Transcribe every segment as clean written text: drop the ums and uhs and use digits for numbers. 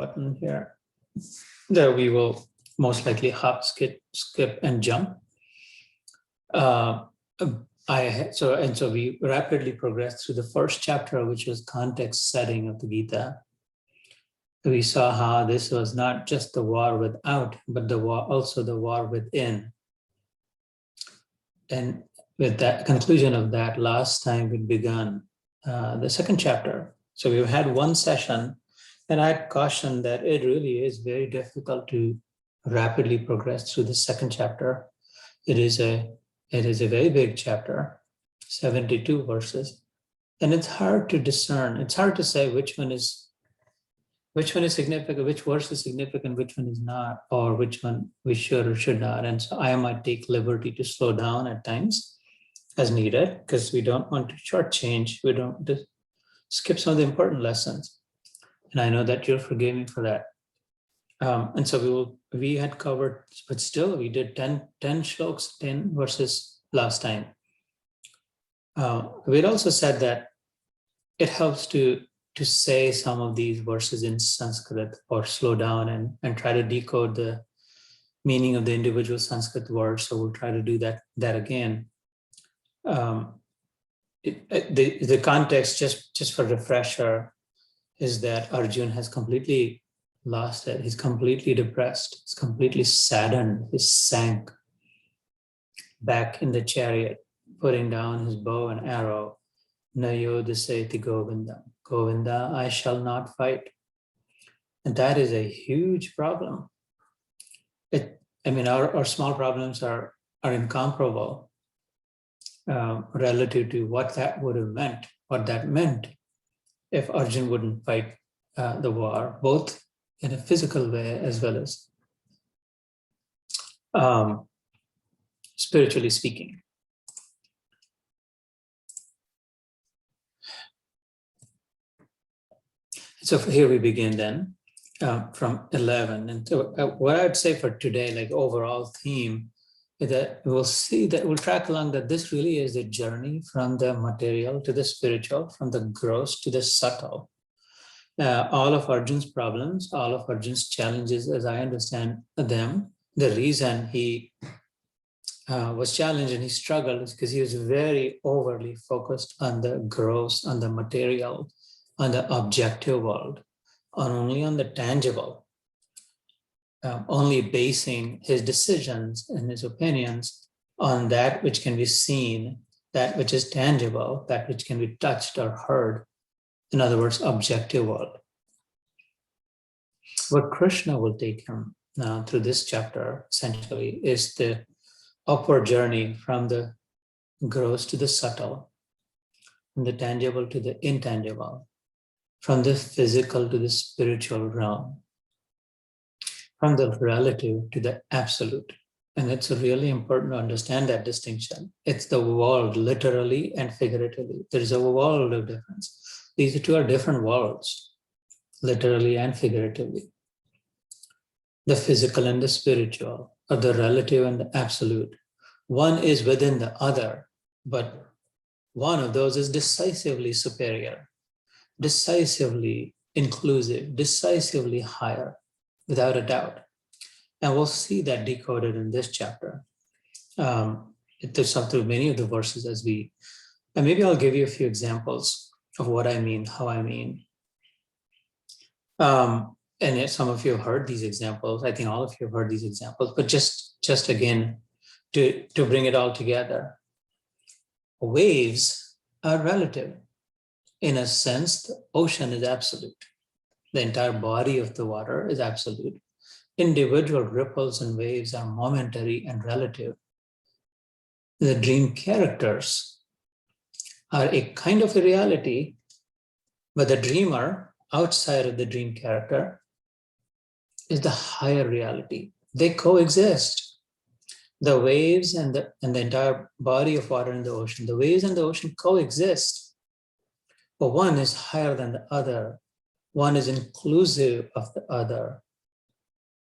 button here that we will most likely hop, skip, and jump. So we rapidly progressed through the first chapter, which was context setting of the Gita. We saw how this was not just the war without, but also the war within. And with that conclusion of that, last time we'd begun the second chapter. So we've had one session, and I'd caution that it really is very difficult to rapidly progress through the second chapter. It is a very big chapter, 72 verses, and it's hard to discern. It's hard to say which one is significant, which verse is significant, which one is not, or which one we should or should not. And so I might take liberty to slow down at times as needed, because we don't want to shortchange. We don't just skip some of the important lessons. And I know that you'll forgive me for that. And so we had covered, but still we did 10 shloks, 10 verses last time. We'd also said that it helps to say some of these verses in Sanskrit, or slow down and try to decode the meaning of the individual Sanskrit words. So we'll try to do that again. The context, just for refresher, is that Arjun has completely lost it. He's completely depressed. He's completely saddened. He sank back in the chariot, putting down his bow and arrow. Nayo daseti Govinda. Govinda, I shall not fight. And that is a huge problem. Our small problems are incomparable relative to what that would have meant, what that meant if Arjun wouldn't fight the war, both in a physical way as well as spiritually speaking. So here we begin then from 11. And so what I'd say for today, like overall theme, is that we'll track along that this really is a journey from the material to the spiritual, from the gross to the subtle. All of Arjun's problems, all of Arjun's challenges, as I understand them, the reason he was challenged and he struggled is because he was very overly focused on the gross, on the material, on the objective world, only on the tangible, only basing his decisions and his opinions on that which can be seen, that which is tangible, that which can be touched or heard. In other words, objective world. What Krishna will take him now through this chapter, essentially, is the upward journey from the gross to the subtle, from the tangible to the intangible, from the physical to the spiritual realm, from the relative to the absolute. And it's really important to understand that distinction. It's the world, literally and figuratively. There's a world of difference. These two are different worlds, literally and figuratively. The physical and the spiritual, or the relative and the absolute. One is within the other, but one of those is decisively superior, decisively inclusive, decisively higher, without a doubt. And we'll see that decoded in this chapter. There's up through many of the verses and maybe I'll give you a few examples of what I mean, how I mean. And some of you have heard these examples. I think all of you have heard these examples, but just again, to bring it all together. Waves are relative. In a sense, the ocean is absolute. The entire body of the water is absolute. Individual ripples and waves are momentary and relative. The dream characters are a kind of a reality, but the dreamer outside of the dream character is the higher reality. They coexist. The waves and the entire body of water in the ocean, the waves and the ocean coexist. But one is higher than the other. One is inclusive of the other.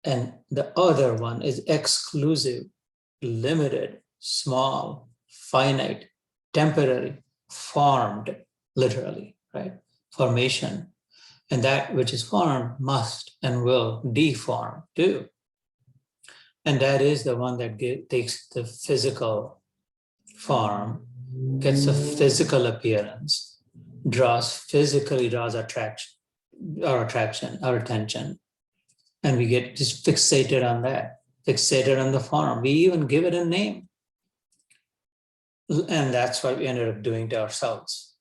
And the other one is exclusive, limited, small, finite, temporary, formed, literally, right? Formation. And that which is formed must and will deform too. And that is the one that takes the physical form, gets a physical appearance, physically draws our attention, and we get just fixated on that, fixated on the form. We even give it a name. And that's what we ended up doing to ourselves.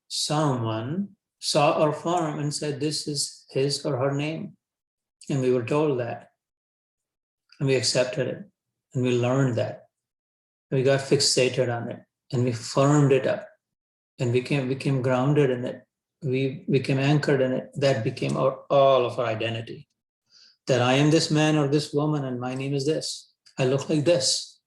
Someone saw our form and said, this is his or her name. And we were told that. And we accepted it. And we learned that. And we got fixated on it. And we firmed it up. And became grounded in it. We became anchored in it. That became all of our identity. That I am this man or this woman, and my name is this. I look like this.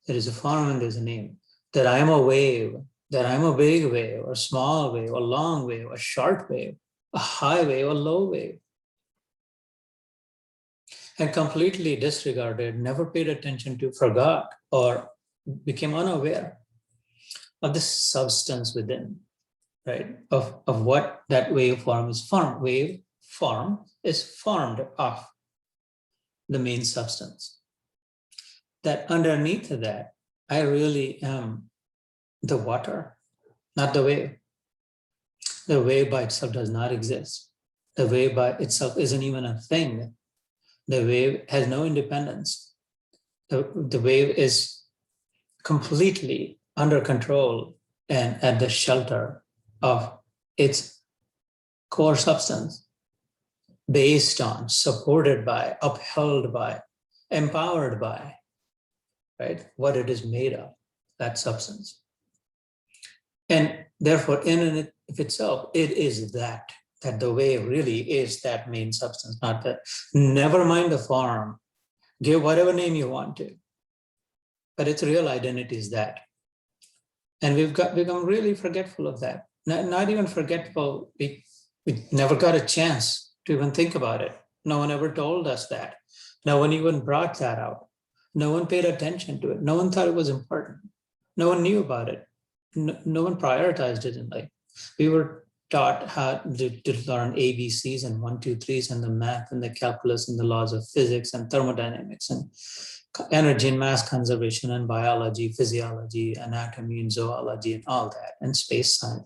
There is a form and there's a name. That I am a wave, that I'm a big wave, a small wave, a long wave, a short wave, a high wave, a low wave. And completely disregarded, never paid attention to, forgot, or became unaware of the substance within, right? Of what that waveform is formed. Waveform is formed of the main substance. That underneath that, I really am the water, not the wave. The wave by itself does not exist. The wave by itself isn't even a thing. The wave has no independence. The wave is completely under control and at the shelter of its core substance, based on, supported by, upheld by, empowered by, right? What it is made of, that substance. And therefore, in and of itself, it is that the wave really is that main substance, not that. Never mind the form, give whatever name you want to, but its real identity is that. And we've become really forgetful of that. Not even forgetful, we never got a chance to even think about it. No one ever told us that. No one even brought that out. No one paid attention to it. No one thought it was important. No one knew about it. No one prioritized it in life. We were taught how to learn ABCs and 1, 2, 3s and the math and the calculus and the laws of physics and thermodynamics and energy and mass conservation and biology, physiology, anatomy and zoology and all that, and space science.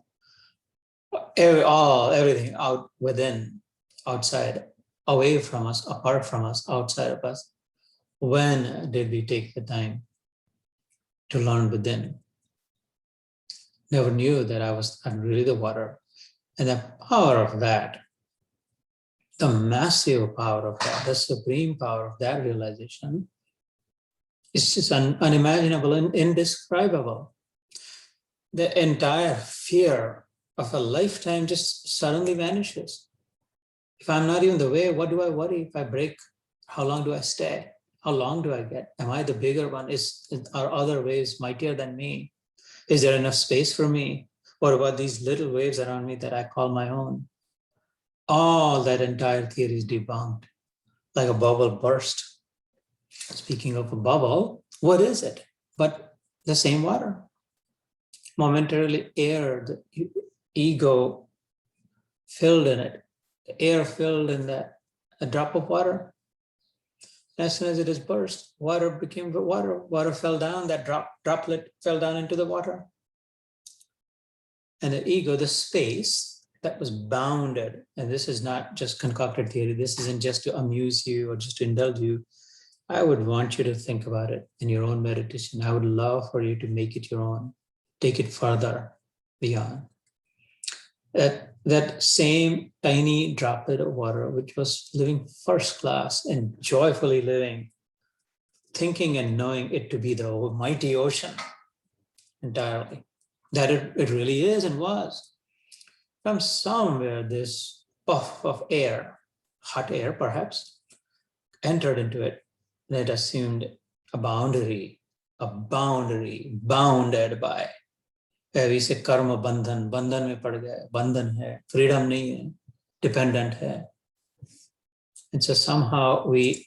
Everything out within, outside, away from us, apart from us, outside of us. When did we take the time to learn within? Never knew that I'm really the water. And the power of that, the massive power of that, the supreme power of that realization is just unimaginable and indescribable. The entire fear of a lifetime just suddenly vanishes. If I'm not even the wave, what do I worry? If I break, how long do I stay? How long do I get? Am I the bigger one? Are other waves mightier than me? Is there enough space for me? What about these little waves around me that I call my own? All that entire theory is debunked, like a bubble burst. Speaking of a bubble, what is it? But the same water. Momentarily air, the ego filled in it, the air filled in a drop of water. As soon as it is burst, water became water. Water fell down, that droplet fell down into the water. And the ego, the space that was bounded, and this is not just concocted theory, this isn't just to amuse you or just to indulge you. I would want you to think about it in your own meditation. I would love for you to make it your own, take it further beyond. That same tiny droplet of water, which was living first class and joyfully living, thinking and knowing it to be the mighty ocean entirely, that it really is and was. From somewhere, this puff of air, hot air perhaps, entered into it, and it assumed a boundary bounded by. We say karma bandhan में पड़ गया, बंधन है, freedom नहीं है, dependent है. And so somehow we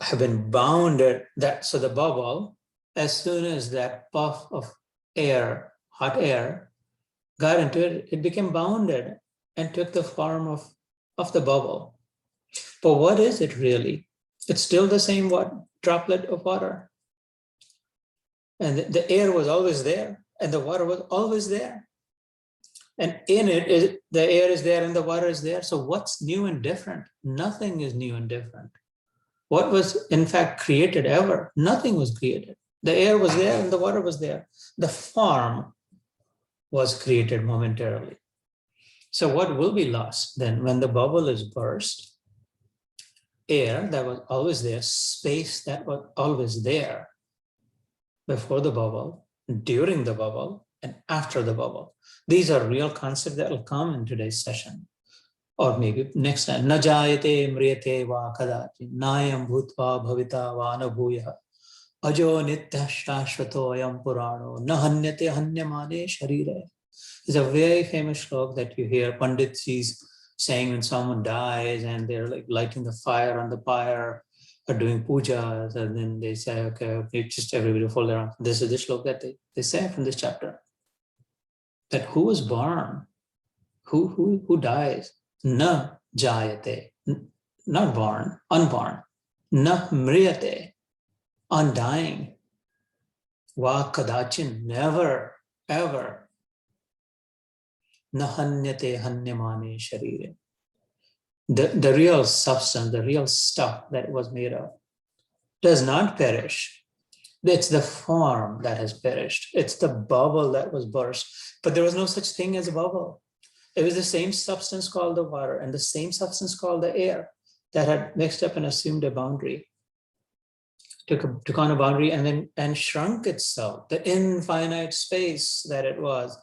have been bounded. So the bubble, as soon as that puff of air, hot air, got into it, it became bounded and took the form of the bubble. But what is it really? It's still the same droplet of water. And the air was always there, and the water was always there. And in it, the air is there and the water is there. So what's new and different? Nothing is new and different. What was in fact created ever? Nothing was created. The air was there and the water was there. The form was created momentarily. So what will be lost then when the bubble is burst? Air that was always there, space that was always there before the bubble, during the bubble, and after the bubble. These are real concepts that will come in today's session. Or maybe next time. Na jayate mriyate va kadachi, nayam bhutva bhavita va anabhuya, ajo nitya shashvato ayam purano, na hanyate hanyamane sharire. It's a very famous slok that you hear Panditjis saying when someone dies and they're like lighting the fire on the pyre or doing pujas, and then they say, okay, just everybody fold around. This is the slok that they say from this chapter. That who was born, who dies, na jayate, not born, unborn, na mriyate, undying, va kadachin, never, ever, na hanyate hanyamane sharire. The real substance, the real stuff that it was made of, does not perish. It's the form that has perished. It's the bubble that was burst. But there was no such thing as a bubble. It was the same substance called the water and the same substance called the air that had mixed up and assumed a boundary, took on a boundary and shrunk itself. The infinite space that it was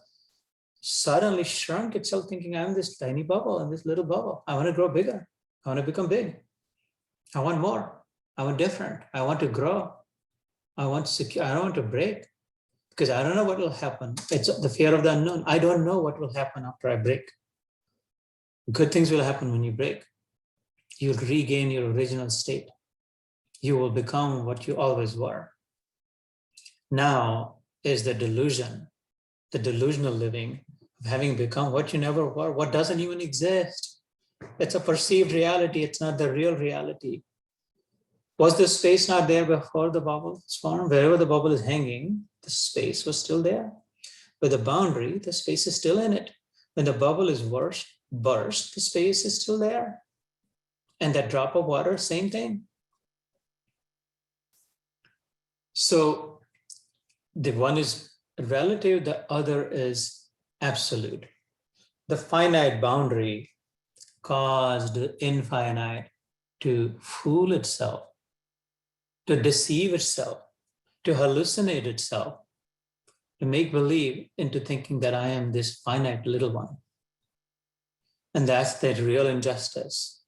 suddenly shrunk itself, thinking, I'm this tiny bubble in this little bubble. I want to grow bigger. I want to become big. I want more. I want different. I want to grow. I want to secure. I don't want to break because I don't know what will happen. It's the fear of the unknown. I don't know what will happen after I break. Good things will happen when you break. You'll regain your original state. You will become what you always were. Now is the delusion, the delusional living of having become what you never were, what doesn't even exist. It's a perceived reality. It's not the real reality. Was the space not there before the bubble was formed? Wherever the bubble is hanging, the space was still there. With the boundary, the space is still in it. When the bubble is burst, the space is still there. And that drop of water, same thing. So the one is relative, the other is absolute. The finite boundary caused the infinite to fool itself, to deceive itself, to hallucinate itself, to make believe into thinking that I am this finite little one. And that's the real injustice.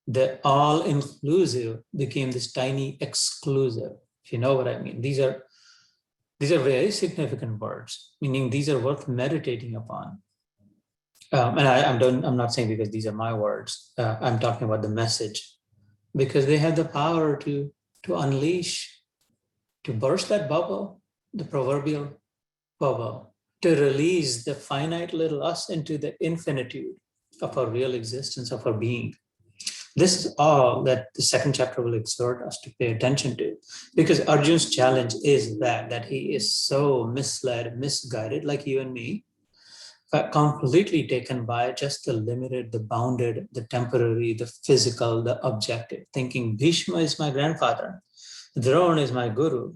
The all-inclusive became this tiny exclusive, if you know what I mean. These are very significant words, meaning these are worth meditating upon. And I'm not saying because these are my words. I'm talking about the message, because they have the power to unleash, to burst that bubble, the proverbial bubble, to release the finite little us into the infinitude of our real existence, of our being. This is all that the second chapter will exhort us to pay attention to, because Arjun's challenge is that he is so misled, misguided, like you and me, completely taken by just the limited, the bounded, the temporary, the physical, the objective, thinking Bhishma is my grandfather, Drona is my guru,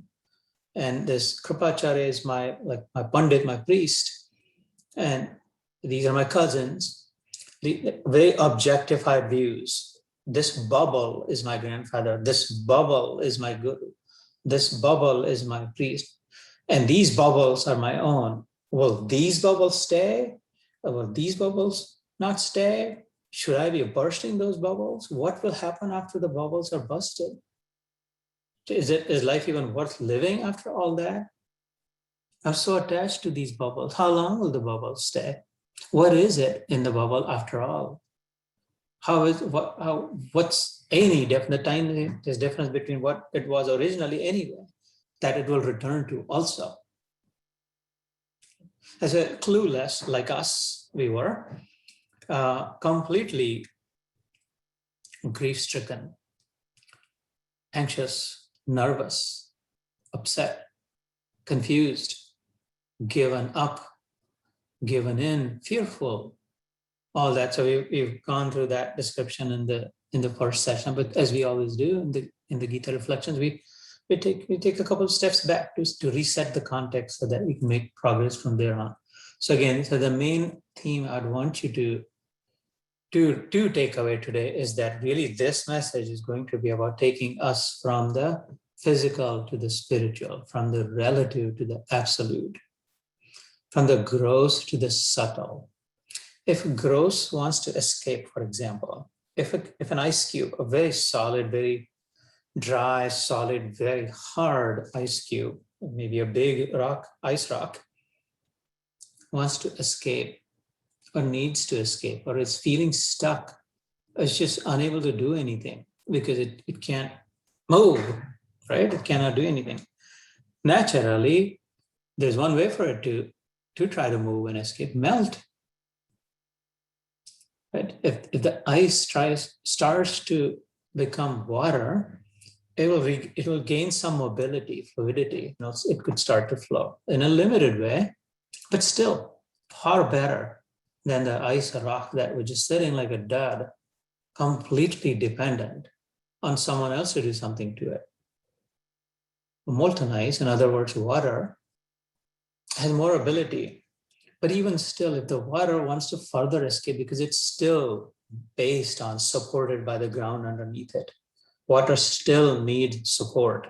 and this Kripacharya is my Pandit, my priest, and these are my cousins. The very objectified views. This bubble is my grandfather. This bubble is my guru. This bubble is my priest. And these bubbles are my own. Will these bubbles stay? Or will these bubbles not stay? Should I be bursting those bubbles? What will happen after the bubbles are busted? Is life even worth living after all that? I'm so attached to these bubbles. How long will the bubbles stay? What is it in the bubble after all? What's any definite time? There's difference between what it was originally anyway, that it will return to also. as a clueless, like us, we were, completely grief-stricken, anxious, nervous, upset, confused, given up, given in, fearful, all that. So we've gone through that description in the first session. But as we always do in the Gita reflections, we take a couple of steps back to reset the context so that we can make progress from there on. So again, so the main theme I'd want you to take away today is that really this message is going to be about taking us from the physical to the spiritual, from the relative to the absolute, from the gross to the subtle. If gross wants to escape, for example, if an ice cube, a very solid, very dry, solid, very hard ice cube, maybe a big ice rock, wants to escape or needs to escape or is feeling stuck, is just unable to do anything because it can't move, right? It cannot do anything. Naturally, there's one way for it to try to move and escape: melt. Right? If the ice starts to become water, it will gain some mobility, fluidity. It could start to flow in a limited way, but still far better than the ice rock that was just sitting like a dud, completely dependent on someone else to do something to it. Molten ice, in other words, water, has more ability. But even still, if the water wants to further escape, because it's still based on, supported by the ground underneath it, water still needs support.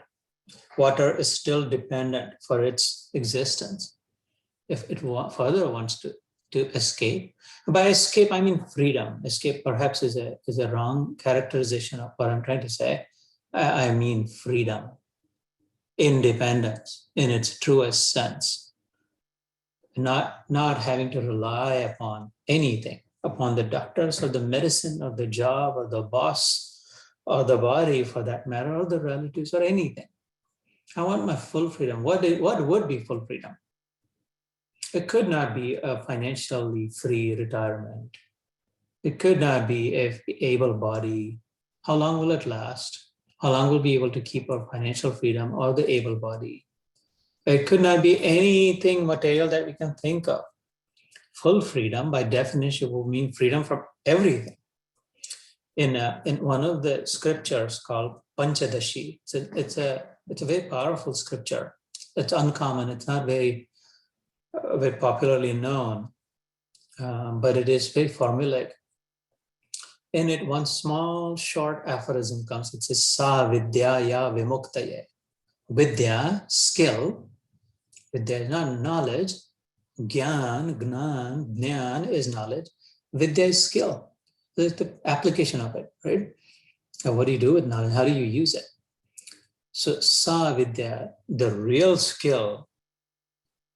Water is still dependent for its existence. If it further wants to escape, by escape, I mean freedom. Escape perhaps is a wrong characterization of what I'm trying to say. I mean freedom, independence in its truest sense. Not having to rely upon anything, upon the doctors or the medicine or the job or the boss or the body for that matter, or the relatives or anything. I want my full freedom. What would be full freedom? It could not be a financially free retirement. It could not be an able body. How long will it last? How long will we be able to keep our financial freedom or the able body? It could not be anything material that we can think of. Full freedom, by definition, will mean freedom from everything. In one of the scriptures called Panchadashi, it's a very powerful scripture. It's uncommon. It's not very popularly known, but it is very formulaic. In it, one small short aphorism comes. It says, Sa vidya ya vimuktaye. Vidya, skill. Vidya is not knowledge. Gnan is knowledge. Vidya is skill. It's the application of it, right? And what do you do with knowledge? How do you use it? So sa vidya, the real skill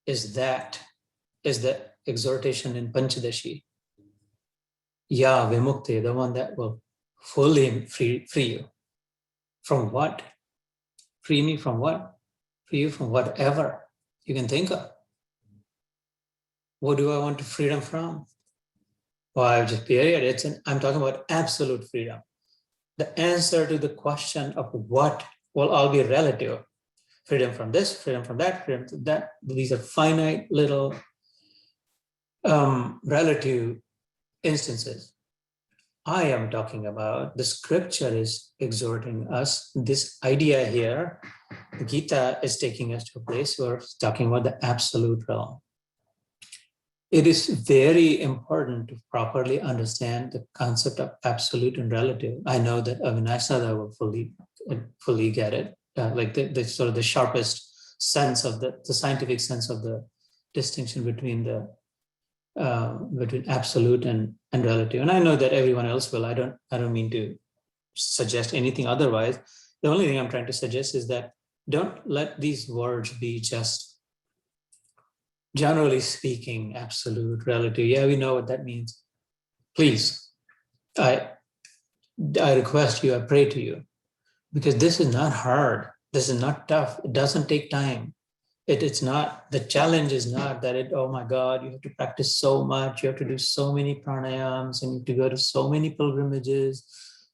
is the exhortation in Panchadashi. Ya vimukti, the one that will fully free you. From what? Free me from what? Free you from whatever you can think of. What do I want freedom from? Well, just period. I'm talking about absolute freedom. The answer to the question of what will all be relative. Freedom from this, freedom from that, freedom from that. These are finite little relative instances. I am talking about, the scripture is exhorting us, this idea here, the Gita is taking us to a place where it's talking about the absolute realm. It is very important to properly understand the concept of absolute and relative. I know that Avinashada will fully get it, like the sort of the sharpest sense of the scientific sense of the distinction between absolute and relative. And I know that everyone else will. I don't mean to suggest anything otherwise. The only thing I'm trying to suggest is that don't let these words be just, generally speaking, absolute, relative. Yeah, we know what that means. Please, I request you, I pray to you, because this is not hard. This is not tough. It doesn't take time. It's not, the challenge is not that oh my God, you have to practice so much, you have to do so many pranayams, and you have to go to so many pilgrimages,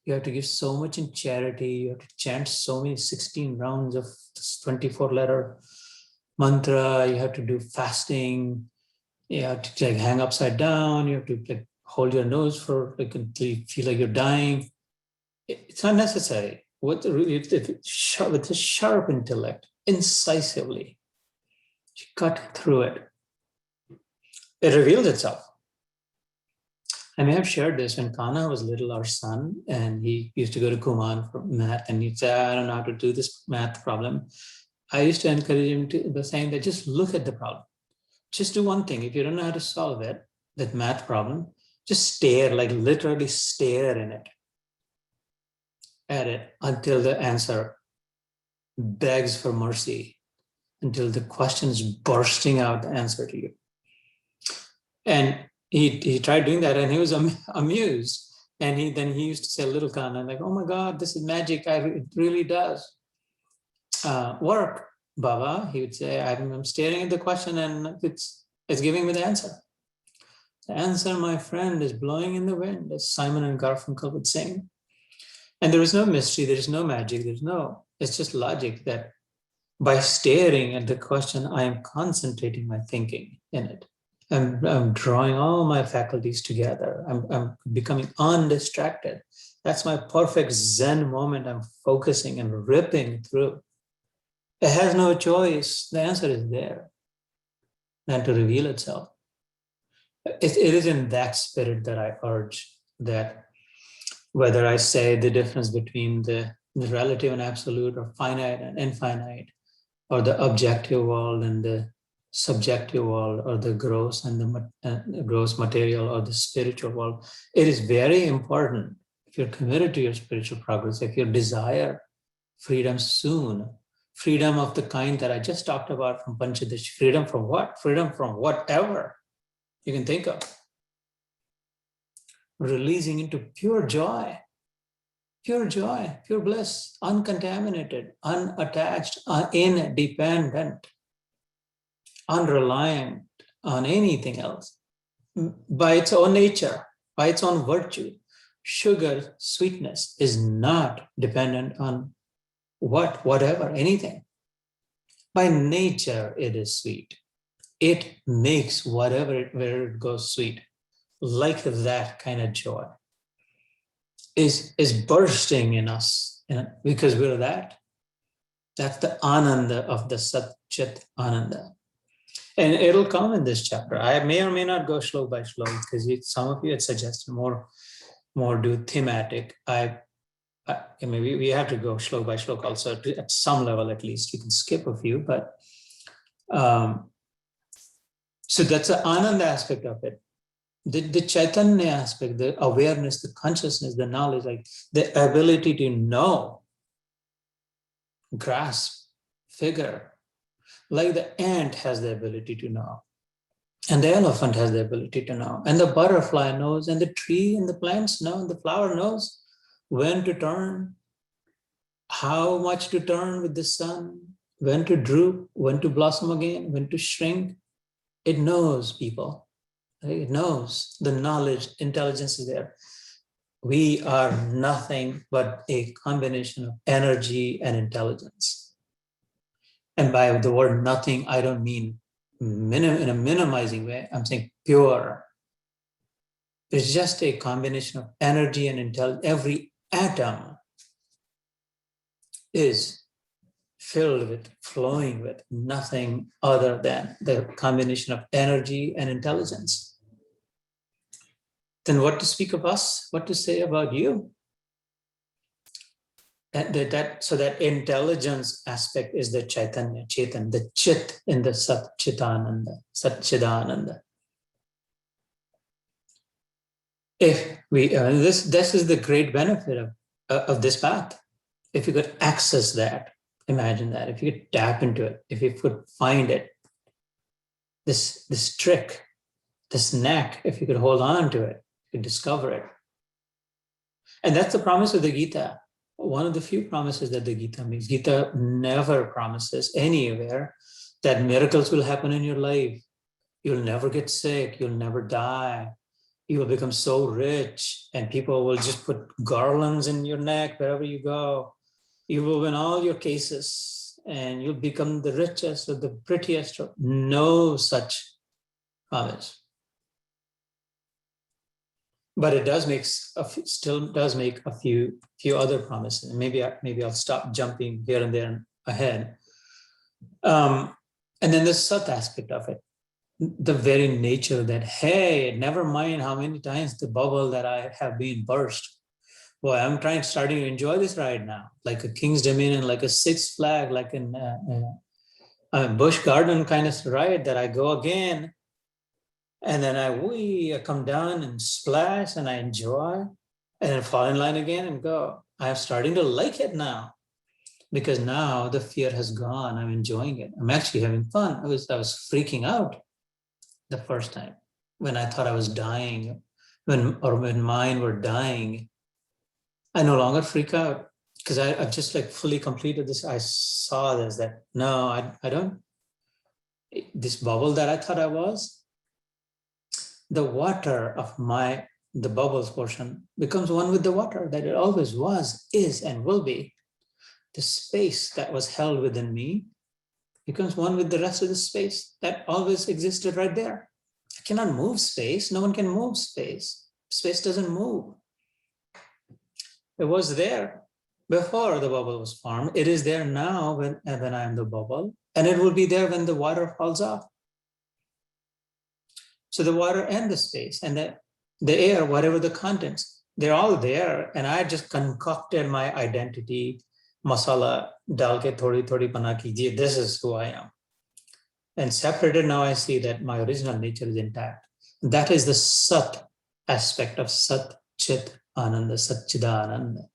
you have to give so much in charity, you have to chant so many 16 rounds of this 24-letter mantra, you have to do fasting, you have to like hang upside down, you have to like hold your nose for like until you feel like you're dying. It's not necessary. With a sharp intellect, incisively, you cut through it. It reveals itself. I may have shared this when Kana was little, our son, and he used to go to Kuman for math, and he'd say, I don't know how to do this math problem. I used to encourage him by saying that just look at the problem. Just do one thing. If you don't know how to solve it, that math problem, just stare, like literally stare at it until the answer begs for mercy, until the question is bursting out the answer to you. And he tried doing that, and he was amused. And then he used to say, little Kana, like, oh my God, this is magic. It really does work, Baba. He would say, I'm staring at the question, and it's giving me the answer. The answer, my friend, is blowing in the wind, as Simon and Garfunkel would sing. And there is no mystery, there is no magic, it's just logic that by staring at the question, I am concentrating my thinking in it. I'm drawing all my faculties together. I'm becoming undistracted. That's my perfect Zen moment. I'm focusing and ripping through. It has no choice. The answer is there than to reveal itself. It is in that spirit that I urge that whether I say the difference between the relative and absolute, or finite and infinite, or the objective world and the subjective world, or the gross and the gross material, or the spiritual world, it is very important, if you're committed to your spiritual progress, if you desire freedom soon, freedom of the kind that I just talked about from Panchadashi, freedom from what? Freedom from whatever you can think of. Releasing into pure joy, pure bliss, uncontaminated, unattached, independent, unreliant on anything else. By its own nature, by its own virtue, sugar, sweetness is not dependent on whatever, anything. By nature, it is sweet. It makes where it goes sweet. Like that kind of joy is bursting in us, because we're that. That's the ananda of the Sat Chit Ananda. And it'll come in this chapter. I may or may not go slow by slow, because some of you had suggested more do thematic. Maybe we have to go slow by slow also, at some level at least. You can skip a few, but so that's the ananda aspect of it. The Chaitanya aspect, the awareness, the consciousness, the knowledge, like the ability to know, grasp, figure, like the ant has the ability to know, and the elephant has the ability to know, and the butterfly knows, and the tree and the plants know, and the flower knows when to turn, how much to turn with the sun, when to droop, when to blossom again, when to shrink. It knows, people. It knows. The knowledge, intelligence is there. We are nothing but a combination of energy and intelligence. And by the word nothing, I don't mean in a minimizing way. I'm saying pure. It's just a combination of energy and intelligence. Every atom is filled with, flowing with nothing other than the combination of energy and intelligence. Then what to speak of us? What to say about you? So that intelligence aspect is the Chaitanya, Chetan, the Chit in the Sat Chidananda. If we, this is the great benefit of this path. If you could access that, imagine that. If you could tap into it, if you could find it, this trick, this knack, if you could hold on to it, you could discover it. And that's the promise of the Gita. One of the few promises that the Gita makes. Gita never promises anywhere that miracles will happen in your life. You'll never get sick. You'll never die. You will become so rich, and people will just put garlands in your neck wherever you go. You will win all your cases, and you'll become the richest or the prettiest. No such promise. But it does make still does make a few other promises. And maybe I'll stop jumping here and there and ahead. And then the sat aspect of it, the very nature that, hey, never mind how many times the bubble that I have been burst. Boy, I'm starting to enjoy this ride now, like a King's Dominion, like a Six Flag, like a Busch Garden kind of ride that I go again. And then I come down and splash and I enjoy, and then fall in line again and go. I'm starting to like it now, because now the fear has gone. I'm enjoying it. I'm actually having fun. I was freaking out the first time when I thought I was dying, when mine were dying. I no longer freak out because I've just like fully completed this. I saw this, that no, I don't. This bubble that I thought I was, the water of the bubbles portion becomes one with the water that it always was, is, and will be. The space that was held within me becomes one with the rest of the space that always existed right there. I cannot move space. No one can move space. Space doesn't move. It was there before the bubble was formed. It is there now when I am the bubble, and it will be there when the water falls off. So the water and the space and the air, whatever the contents, they're all there. And I just concocted my identity, masala, dal ke thodi bana kijiye. This is who I am. And separated, now I see that my original nature is intact. That is the sat aspect of sat, chit, ananda, satchidananda.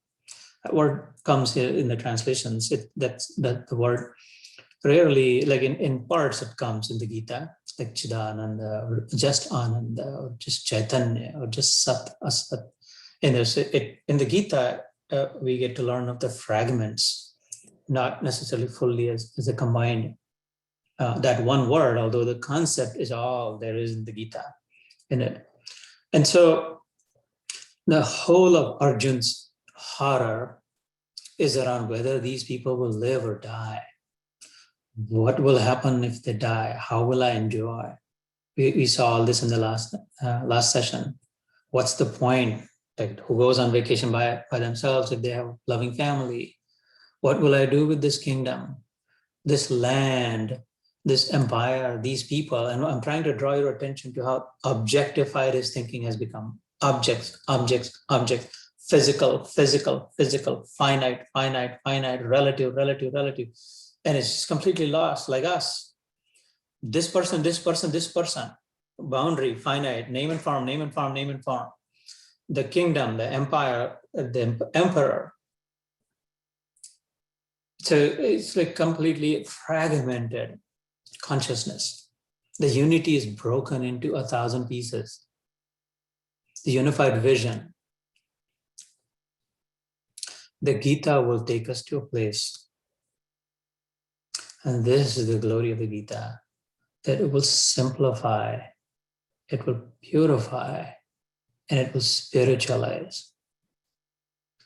That word comes here in the translations. That's the word. Rarely, like in parts, it comes in the Gita, like Chidananda, or just Ananda, or just Chaitanya, or just Sat, Asat. In the Gita, we get to learn of the fragments, not necessarily fully as a combined, that one word, although the concept is all there is in the Gita in it. And so the whole of Arjun's horror is around whether these people will live or die. What will happen if they die? How will I enjoy? We saw all this in the last session. What's the point? Like, who goes on vacation by themselves if they have a loving family? What will I do with this kingdom, this land, this empire, these people? And I'm trying to draw your attention to how objectified his thinking has become. Objects, physical, finite, relative. And it's just completely lost, like us. This person, boundary, finite, name and form. The kingdom, the empire, the emperor. So it's like completely fragmented consciousness. The unity is broken into 1,000 pieces. The unified vision. The Gita will take us to a place, and this is the glory of the Gita, that it will simplify, it will purify, and it will spiritualize.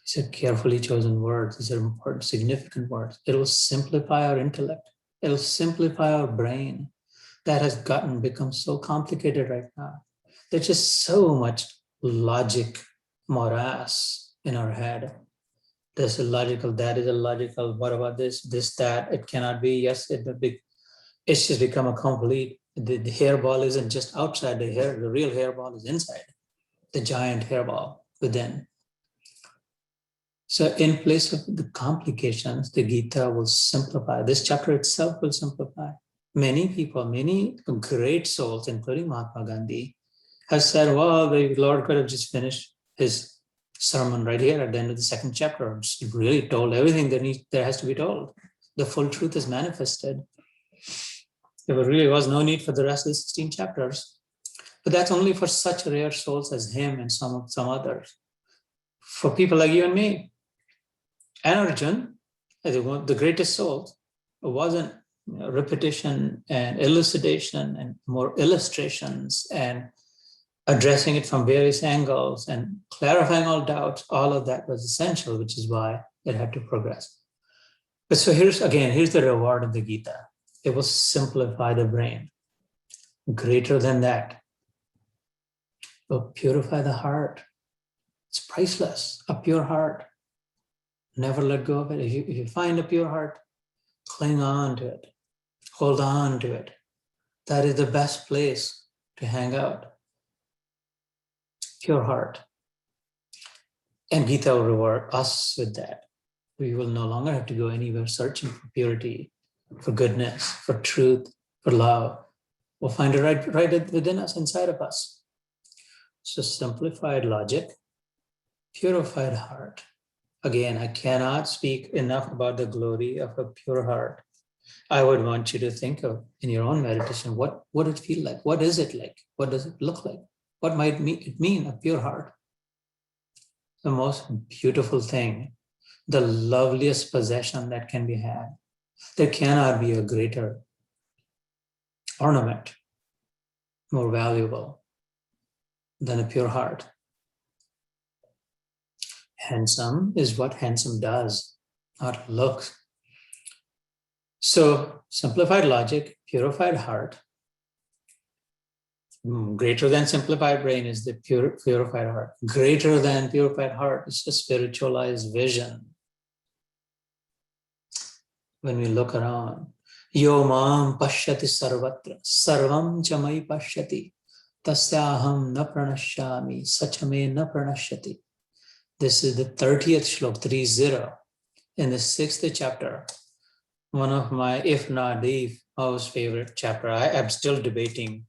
These are carefully chosen words. These are important, significant words. It will simplify our intellect. It will simplify our brain. That has become so complicated right now. There's just so much logic morass in our head. This is illogical, that is illogical, what about this, that, it cannot be, yes, it's just become a complete, the hairball isn't just outside the hair, the real hairball is inside, the giant hairball within. So in place of the complications, the Gita will simplify. This chapter itself will simplify. Many people, many great souls, including Mahatma Gandhi, have said, well, the Lord could have just finished his sermon right here at the end of the second chapter. Just really told everything there has to be told. The full truth is manifested. There really was no need for the rest of the 16 chapters. But that's only for such rare souls as him and some others. For people like you and me, and Arjun, the greatest soul, wasn't repetition and elucidation and more illustrations and addressing it from various angles and clarifying all doubts, all of that was essential, which is why it had to progress. But so here's the reward of the Gita. It will simplify the brain. Greater than that, it will purify the heart. It's priceless, a pure heart. Never let go of it. If you find a pure heart, cling on to it. Hold on to it. That is the best place to hang out. Pure heart. And Gita will reward us with that. We will no longer have to go anywhere searching for purity, for goodness, for truth, for love. We'll find it right within us, inside of us. So simplified logic, purified heart. Again, I cannot speak enough about the glory of a pure heart. I would want you to think of, in your own meditation, what would it feel like? What is it like? What does it look like? What might it mean, a pure heart? The most beautiful thing, the loveliest possession that can be had. There cannot be a greater ornament, more valuable than a pure heart. Handsome is what handsome does, not looks. So simplified logic, purified heart. Greater than simplified brain is the purified heart. Greater than purified heart is the spiritualized vision. When we look around, yo mam pashyati sarvatra, sarvam chamai pashyati, tasyaham na pranashyami, sachame na pranashyati. This is the 30th shlok, 30, in the 6th chapter. One of my, if not the most favorite chapter. I'm still debating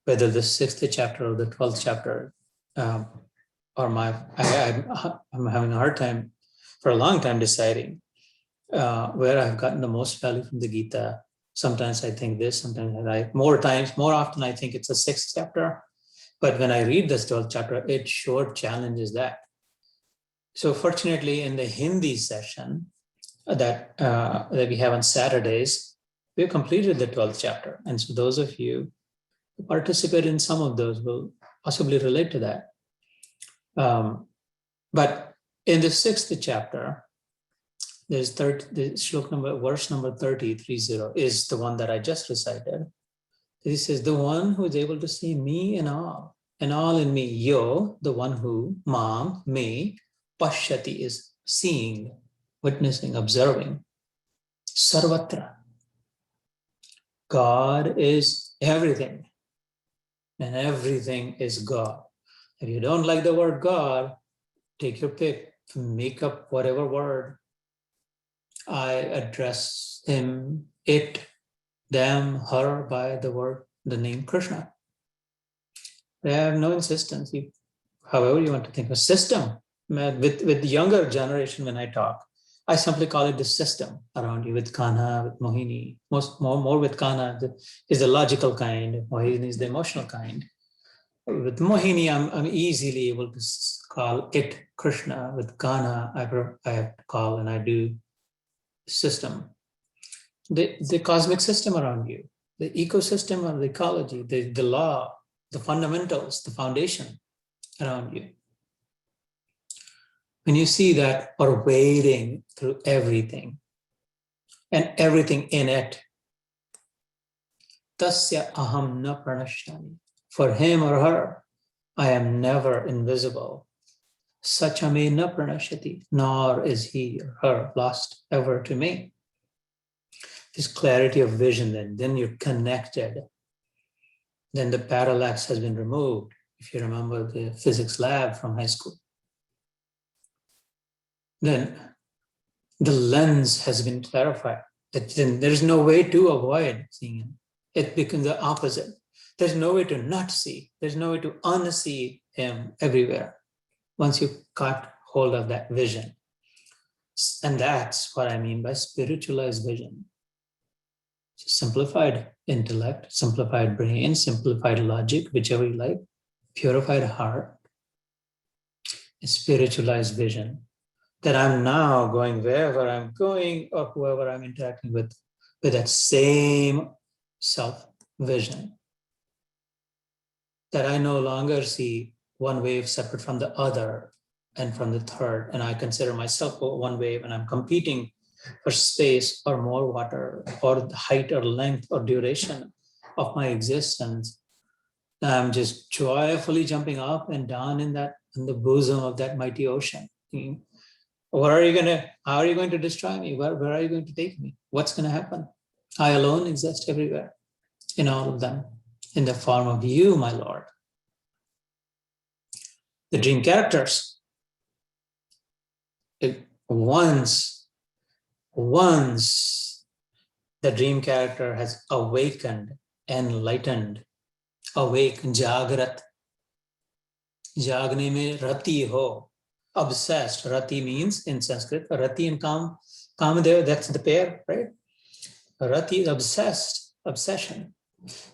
whether the 6th chapter or the 12th chapter I'm having a hard time for a long time deciding where I've gotten the most value from the Gita. Sometimes I think this, sometimes more often I think it's a 6th chapter. But when I read this 12th chapter, it sure challenges that. So fortunately, in the Hindi session that we have on Saturdays, we've completed the 12th chapter. And so those of you who participate in some of those will possibly relate to that. But in the 6th chapter, there's verse number 30 is the one that I just recited. He says, the one who is able to see me and all in me, yo, the one who, mam, me, pashyati is seeing, witnessing, observing. Sarvatra. God is everything, and everything is God. If you don't like the word God, take your pick, make up whatever word. I address him, it, them, her by the name Krishna. They have no insistence. However you want to think of system. With the younger generation, when I talk, I simply call it the system around you, with Kanha, with Mohini. More with Kanha is the logical kind, Mohini is the emotional kind. With Mohini, I'm easily able to call it Krishna. With Kanha, I have to call, and I do system. The cosmic system around you, the ecosystem of the ecology, the law, the fundamentals, the foundation around you. When you see that pervading through everything and everything in it, tasya aham na pranashyami. For him or her, I am never invisible. Sachame na pranashyati, nor is he or her lost ever to me. This clarity of vision, then you're connected. Then the parallax has been removed, if you remember the physics lab from high school. Then the lens has been clarified. Then there's no way to avoid seeing him. It becomes the opposite. There's no way to not see. There's no way to unsee him everywhere once you caught hold of that vision. And that's what I mean by spiritualized vision. Simplified intellect, simplified brain, simplified logic, whichever you like, purified heart, spiritualized vision. That I'm now going wherever I'm going or whoever I'm interacting with with that same self-vision, that I no longer see one wave separate from the other and from the third, and I consider myself one wave, and I'm competing for space or more water or the height or length or duration of my existence. I'm just joyfully jumping up and down in the bosom of that mighty ocean. How are you going to destroy me? Where are you going to take me? What's going to happen? I alone exist everywhere, in all of them, in the form of you, my Lord. The dream characters, once the dream character has awakened, enlightened, awake, jagrat. Jagne mein rati ho, obsessed. Rati means in Sanskrit, rati and Kamadev, that's the pair, right? Rati is obsessed, obsession.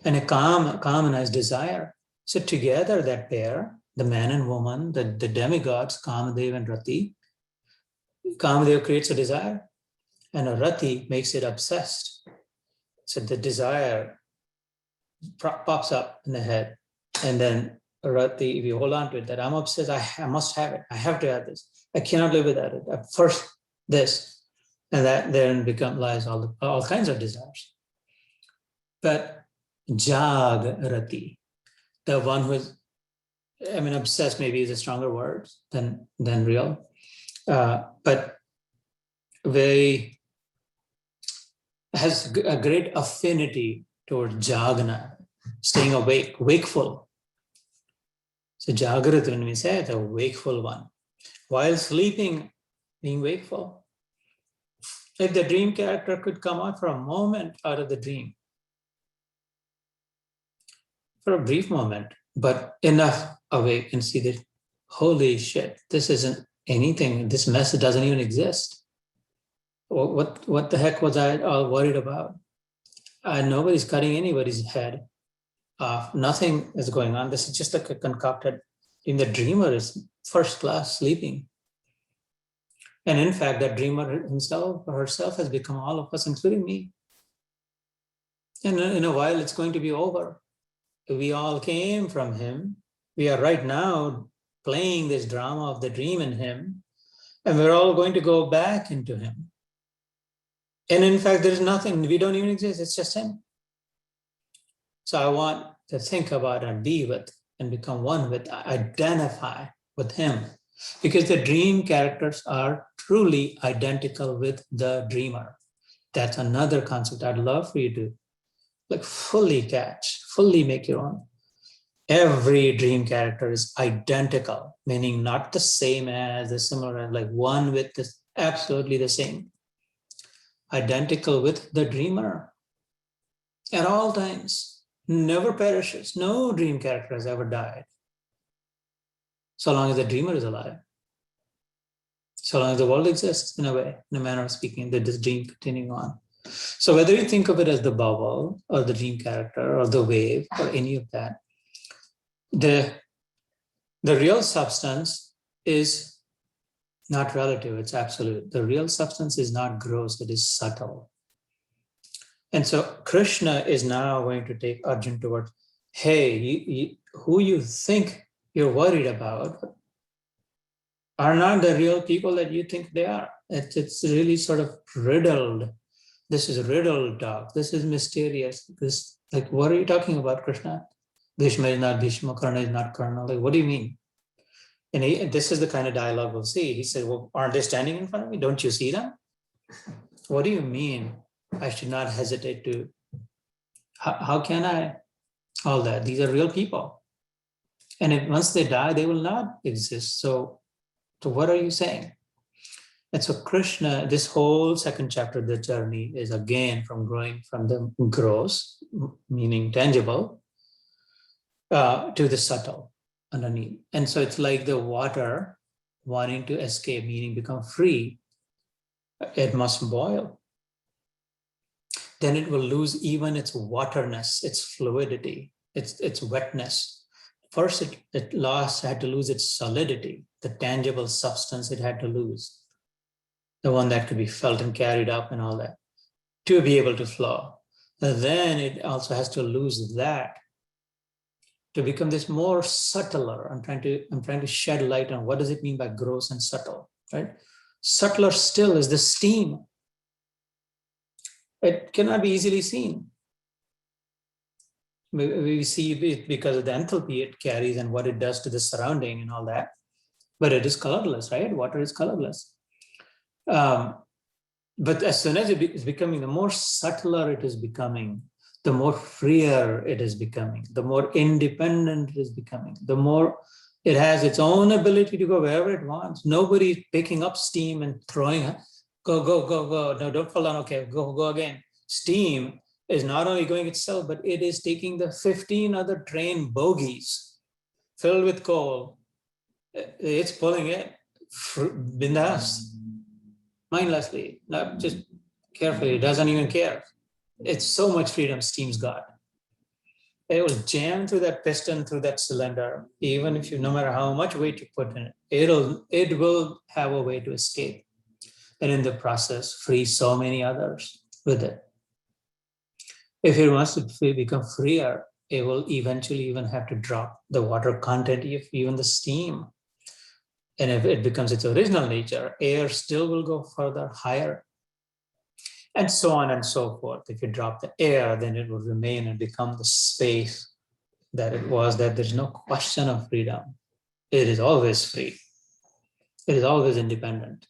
And a kamana is desire. So together that pair, the man and woman, the demigods, Kamadev and Rati, Kamadev creates a desire and a Rati makes it obsessed. So the desire pops up in the head, and then Rati, if you hold on to it, that I'm obsessed, I must have it, I have to have this, I cannot live without it, first this, and that then lies all kinds of desires. But Jagrati, the one who is, obsessed maybe is a stronger word than real, but very has a great affinity towards jagna, staying awake, wakeful. So Jagrat, when we say the wakeful one, while sleeping, being wakeful. If the dream character could come out for a moment out of the dream, for a brief moment, but enough awake and see that, holy shit, this isn't anything. This mess doesn't even exist. What the heck was I all worried about? Nobody's cutting anybody's head off. Nothing is going on. This is just like a concocted. In the dreamer is first class sleeping. And in fact, that dreamer himself or herself has become all of us, including me. And in a while, it's going to be over. We all came from him. We are right now playing this drama of the dream in him, and we're all going to go back into him. And in fact, there's nothing, we don't even exist, it's just him. So I want to think about and be with and become one with, identify with him. Because the dream characters are truly identical with the dreamer. That's another concept I'd love for you to fully catch, fully make your own. Every dream character is identical, meaning not the same as, the similar, like one with this, absolutely the same. Identical with the dreamer at all times, never perishes. No dream character has ever died. So long as the dreamer is alive. So long as the world exists, in a way, in a manner of speaking, that this dream continuing on. So whether you think of it as the bubble or the dream character or the wave or any of that, the real substance is not relative, it's absolute. The real substance is not gross, it is subtle. And so Krishna is now going to take Arjuna towards, hey, who you think you're worried about are not the real people that you think they are. It's really sort of riddled. This is riddled talk. This is mysterious. This, like, what are you talking about, Krishna? Bhishma is not Bhishma, Karna is not Karna. Like, what do you mean? And this is the kind of dialogue we'll see. He said, well, aren't they standing in front of me? Don't you see them? What do you mean? I should not hesitate to, how can I? All that, these are real people. And if once they die, they will not exist. So what are you saying? And so Krishna, this whole second chapter of the journey is again from growing from the gross, meaning tangible, to the subtle underneath. And so it's like the water wanting to escape, meaning become free. It must boil. Then it will lose even its waterness, its fluidity, its wetness. First, it had to lose its solidity, the tangible substance it had to lose, the one that could be felt and carried up and all that. to be able to flow. Then it also has to lose that to become this more subtler. I'm trying to shed light on what does it mean by gross and subtle, right? Subtler still is the steam. It cannot be easily seen. We see it because of the enthalpy it carries and what it does to the surrounding and all that. But it is colorless, right? Water is colorless. But as soon as it is becoming, the more subtler it is becoming, the more freer it is becoming, the more independent it is becoming, the more it has its own ability to go wherever it wants. Nobody's picking up steam and throwing it. Go, go, go, go. No, don't fall down. Okay, go again. Steam is not only going itself, but it is taking the 15 other train bogies filled with coal. It's pulling it bindas, mindlessly, not just carefully. It doesn't even care. It's so much freedom steam's got. It will jam through that piston, through that cylinder, even if you, no matter how much weight you put in it, it will have a way to escape. And in the process, free so many others with it. If it wants to become freer, it will eventually even have to drop the water content of even the steam. And if it becomes its original nature, air still will go further, higher, and so on and so forth. If you drop the air, then it will remain and become the space that it was, that there's no question of freedom. It is always free. It is always independent.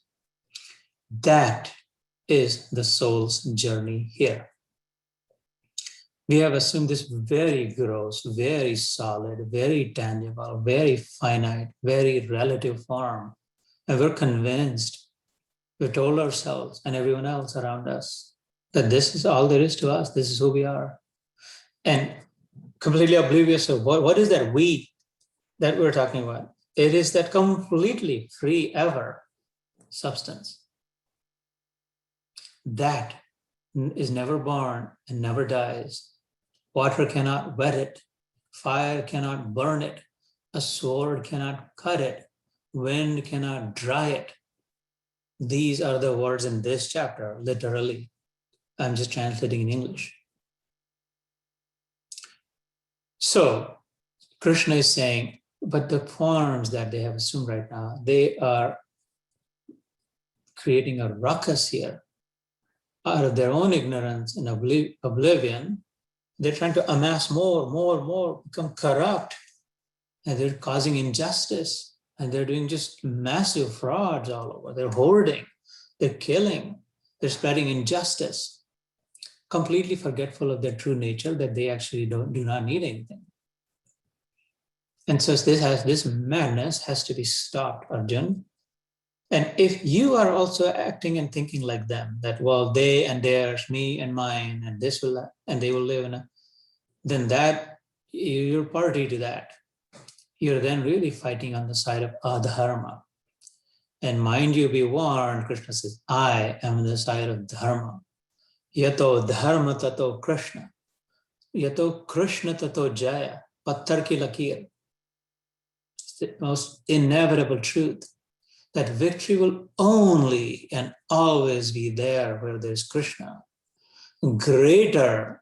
That is the soul's journey here. We have assumed this very gross, very solid, very tangible, very finite, very relative form. And we're convinced, we've told ourselves and everyone else around us that this is all there is to us. This is who we are. And completely oblivious of what is that we that we're talking about. It is that completely free ever substance. That is never born and never dies. Water cannot wet it. Fire cannot burn it. A sword cannot cut it. Wind cannot dry it. These are the words in this chapter, literally. I'm just translating in English. So Krishna is saying, but the forms that they have assumed right now, they are creating a ruckus here. Out of their own ignorance and oblivion, they're trying to amass more, become corrupt, and they're causing injustice, and they're doing just massive frauds all over. They're hoarding, they're killing, they're spreading injustice, completely forgetful of their true nature, that they actually do not need anything. And so this madness has to be stopped, Arjun. And if you are also acting and thinking like them, that, well, they and theirs, me and mine, and this will, and they will live in a, then that, you're party to that. You're then really fighting on the side of adharma. And mind you, be warned, Krishna says, I am on the side of dharma. Yato dharma tato Krishna. Yato Krishna tato jaya. Patthar ki lakir. It's the most inevitable truth, that victory will only and always be there where there's Krishna. Greater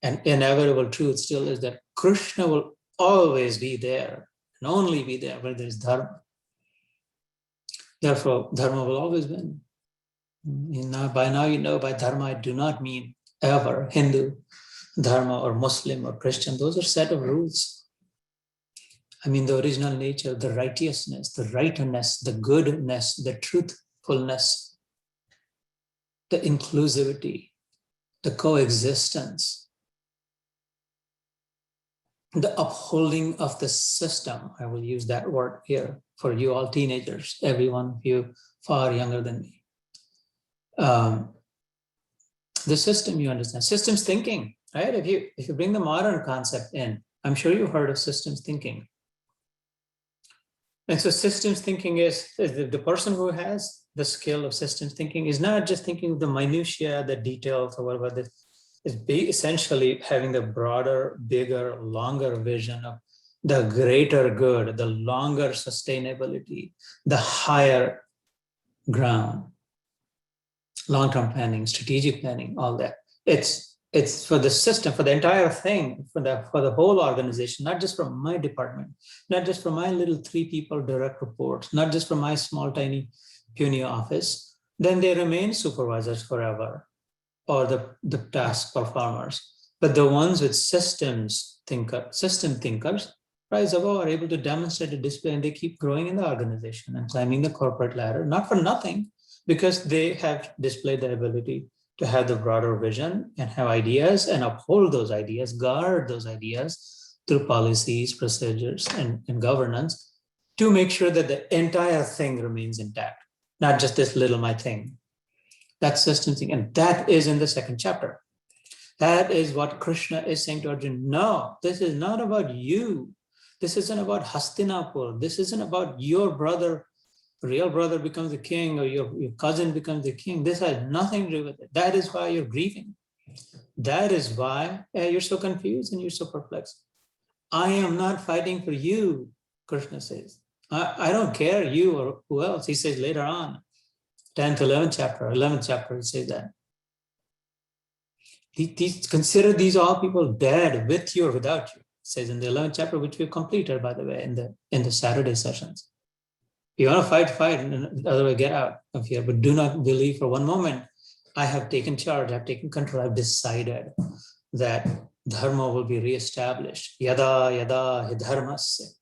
and inevitable truth still is that Krishna will always be there and only be there where there's dharma. Therefore, dharma will always win. By now you know, by dharma I do not mean ever Hindu dharma or Muslim or Christian. Those are set of rules. I mean the original nature, the righteousness, the rightness, the goodness, the truthfulness, the inclusivity, the coexistence, the upholding of the system. I will use that word here for you all teenagers, everyone of you far younger than me. The system, you understand, systems thinking, right? If you bring the modern concept in, I'm sure you've heard of systems thinking. And so systems thinking is the person who has the skill of systems thinking is not just thinking of the minutiae, the details, or whatever. Is essentially having the broader, bigger, longer vision of the greater good, the longer sustainability, the higher ground. long-term planning, strategic planning, all that. It's for the system, for the entire thing, for the whole organization, not just from my department, not just from my little 3 people direct reports, not just from my small, tiny, puny office. Then they remain supervisors forever, or the task performers. But the ones with system thinkers, rise above, are able to demonstrate a display, and they keep growing in the organization and climbing the corporate ladder, not for nothing, because they have displayed the ability to have the broader vision and have ideas and uphold those ideas, guard those ideas through policies, procedures, and governance to make sure that the entire thing remains intact, not just this little my thing. That's system thing. And that is in the second chapter. That is what Krishna is saying to Arjuna. No, this is not about you. This isn't about Hastinapur. This isn't about your brother, real brother becomes the king, or your cousin becomes the king. This has nothing to do with it. That is why you're grieving. That is why you're so confused and you're so perplexed. I am not fighting for you, Krishna says. I don't care, you or who else. He says later on, 10th, 11th chapter, he says that. Consider these all people dead, with you or without you. It says in the 11th chapter, which we've completed, by the way, in the Saturday sessions. You want to fight, and otherwise get out of here. But do not believe for one moment, I have taken charge, I've taken control, I've decided that dharma will be reestablished. Yada yada hi dharmasya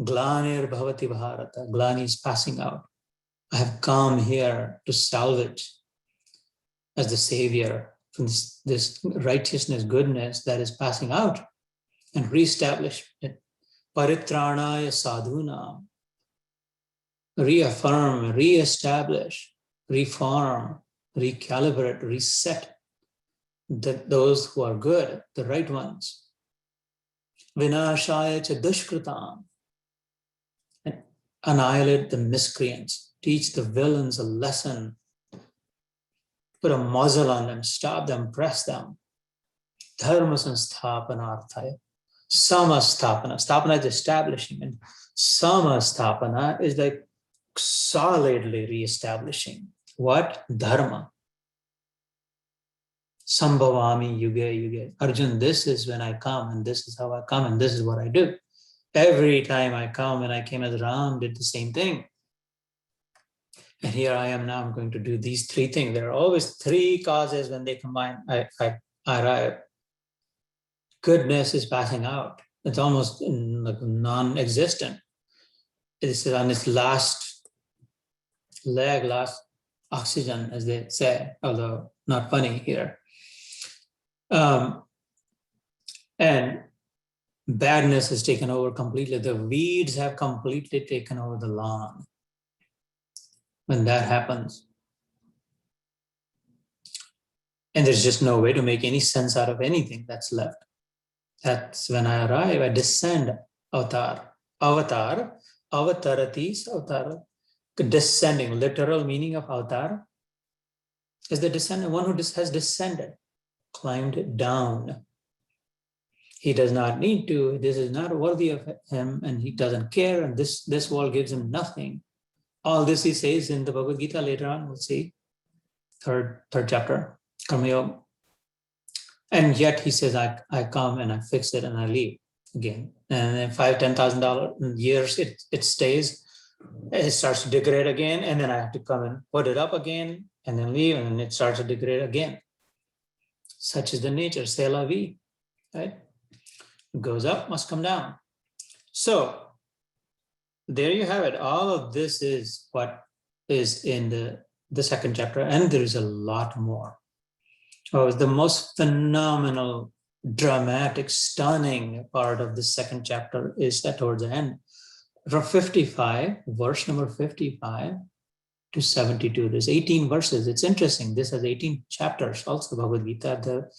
glanir bhavati bharata. Glani is passing out. I have come here to salvage as the savior from this righteousness, goodness that is passing out, and reestablish it. Paritranaya sadhuna. Reaffirm, reestablish, reform, recalibrate, reset those who are good, the right ones. Vinashaya cha dushkritam. And annihilate the miscreants. Teach the villains a lesson. Put a muzzle on them, stop them, press them. Dharma sansthapanarthaya. Samastapana. Stapana is establishing, and samastapana is like solidly reestablishing. What? Dharma. Sambhavami yuge yuge. Arjun, this is when I come, and this is how I come, and this is what I do. Every time I come, and I came as Ram, did the same thing. And here I am now, I'm going to do these 3 things. There are always 3 causes when they combine. I arrive. Goodness is passing out. It's almost like non-existent. It's on its last leg, last oxygen, as they say, although not funny here. And badness has taken over completely. The weeds have completely taken over the lawn. When that happens, and there's just no way to make any sense out of anything that's left. That's when I arrive, I descend, avatar, avataratis, avatar. Descending, literal meaning of avatar is the descendant, one who has descended, climbed down. He does not need to, this is not worthy of him, and he doesn't care, and this world gives him nothing. All this he says in the Bhagavad Gita later on, we'll see, third chapter, Karma Yoga. And yet he says, I come and I fix it and I leave again. And then $5,000-$10,000 years, it stays. It starts to degrade again, and then I have to come and put it up again, and then leave, and then it starts to degrade again. Such is the nature, c'est la vie, right? It goes up, must come down. So there you have it. All of this is what is in the second chapter, and there is a lot more. Oh, the most phenomenal, dramatic, stunning part of the second chapter is that towards the end. From 55, verse number 55 to 72, there's 18 verses. It's interesting. This has 18 chapters. Also, Bhagavad Gita,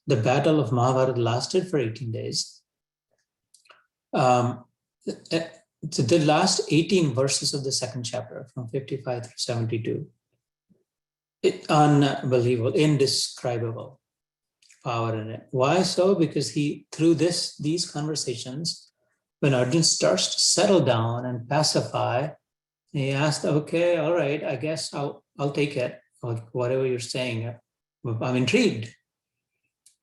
the battle of Mahabharata lasted for 18 days. So the last 18 verses of the second chapter, from 55 through 72, unbelievable, indescribable power in it. Why so? Because through these conversations, when Arjuna starts to settle down and pacify, he asked, okay, all right, I guess I'll take it. whatever you're saying, I'm intrigued.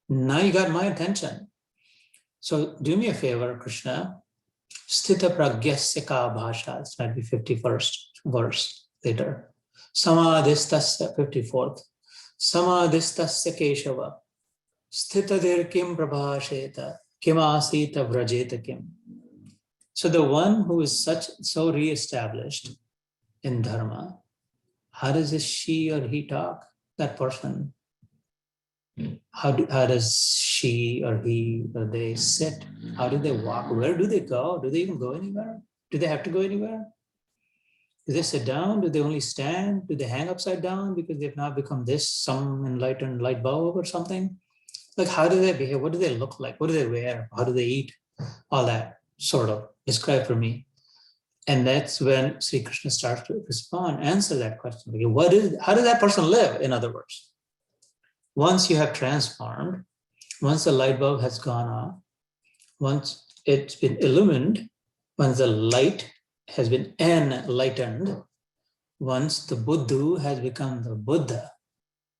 Now you got my attention. So do me a favor, Krishna. Sthita pragyasya ka bhasha. This might be 51st verse later. Samadhistasya, 54th. Samadhistasya Keshava. Sthitadir kim prabhasheta. Kim asita vrajeta kim. So the one who is so re-established in dharma, how does this she or he talk? That person. How does she or he or they sit? How do they walk? Where do they go? Do they even go anywhere? Do they have to go anywhere? Do they sit down? Do they only stand? Do they hang upside down because they've now become this, some enlightened light bulb or something? Like, how do they behave? What do they look like? What do they wear? How do they eat? All that sort of describe for me. And that's when Sri Krishna starts to answer that question. Okay, how does that person live, in other words? Once you have transformed, once the light bulb has gone off, once it's been illumined, once the light has been enlightened, once the Buddha has become the Buddha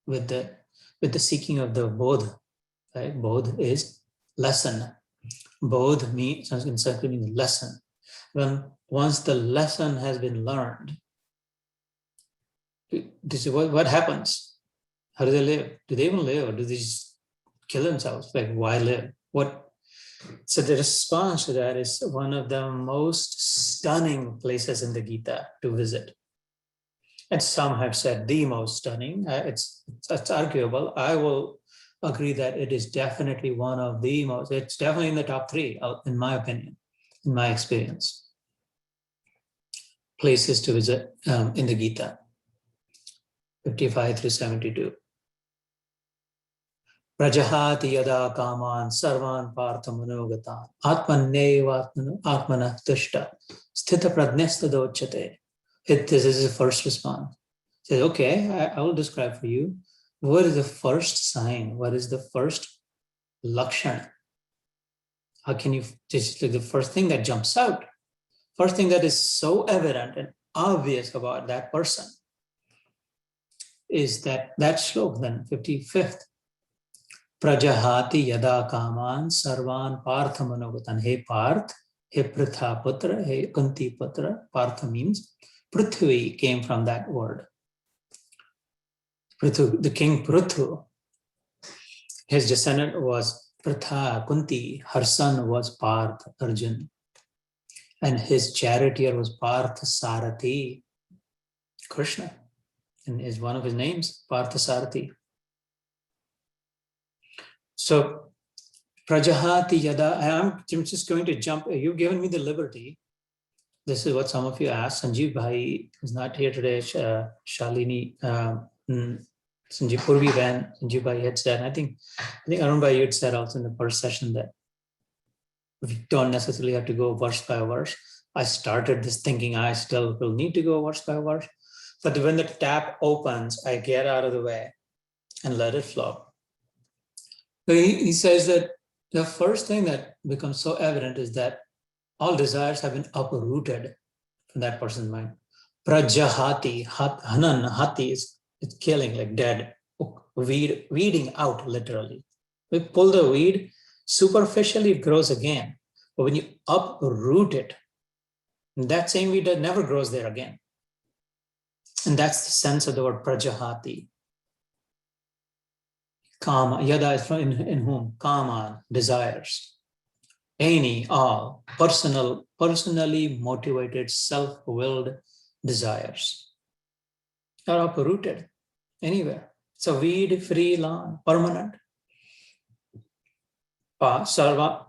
with the seeking of the Bodh, right? Bodh is lesson. Bodh means, in Sanskrit, means lesson. Once the lesson has been learned, this is what happens. How do they live? Do they even live, or do they just kill themselves? Like, why live? So the response to that is one of the most stunning places in the Gita to visit. And some have said the most stunning. It's arguable. I will agree that it is definitely one of the most. It's definitely in the top 3, in my opinion, in my experience. Places to visit in the Gita, 55 through 72. Prajahati yada kaman sarvan partha manogatan atmaneva atmanah tushta sthita pragnesta dochyate. This is the first response. It says, okay, I will describe for you. What is the first sign? What is the first lakshana? How can you, just the first thing that jumps out, first thing that is so evident and obvious about that person is that shlok, then 55th. Prajahati yada kaman sarvan partha manogatan. Hey Parth, hey Pritha Putra, hey Kunti Putra. Partha means Prithvi, came from that word. Prithu, the king Prithu, his descendant was Pritha, Kunti. Her son was Parth, Arjun. And his charioteer was Partha Sarathi, Krishna. And is one of his names, Partha Sarathi. So, Prajahati yada, I'm just going to jump. You've given me the liberty. This is what some of you asked. Sanjeev Bhai is not here today. Shalini, Sanjeev Purvi Van, Sanjeev Bhai had said, I think Arun Bhai had said also in the first session that we don't necessarily have to go verse by verse. I started this thinking I still will need to go verse by verse. But when the tap opens, I get out of the way and let it flow. He says that the first thing that becomes so evident is that all desires have been uprooted from that person's mind. Prajahati, hanan, hati is killing, like dead, weeding out literally. We pull the weed, superficially it grows again. But when you uproot it, that same weed never grows there again. And that's the sense of the word prajahati. Kama, yada is from in whom? Kama, desires. Any, all, personally motivated, self-willed desires are uprooted anywhere. It's a weed-free lawn, permanent. Sarva,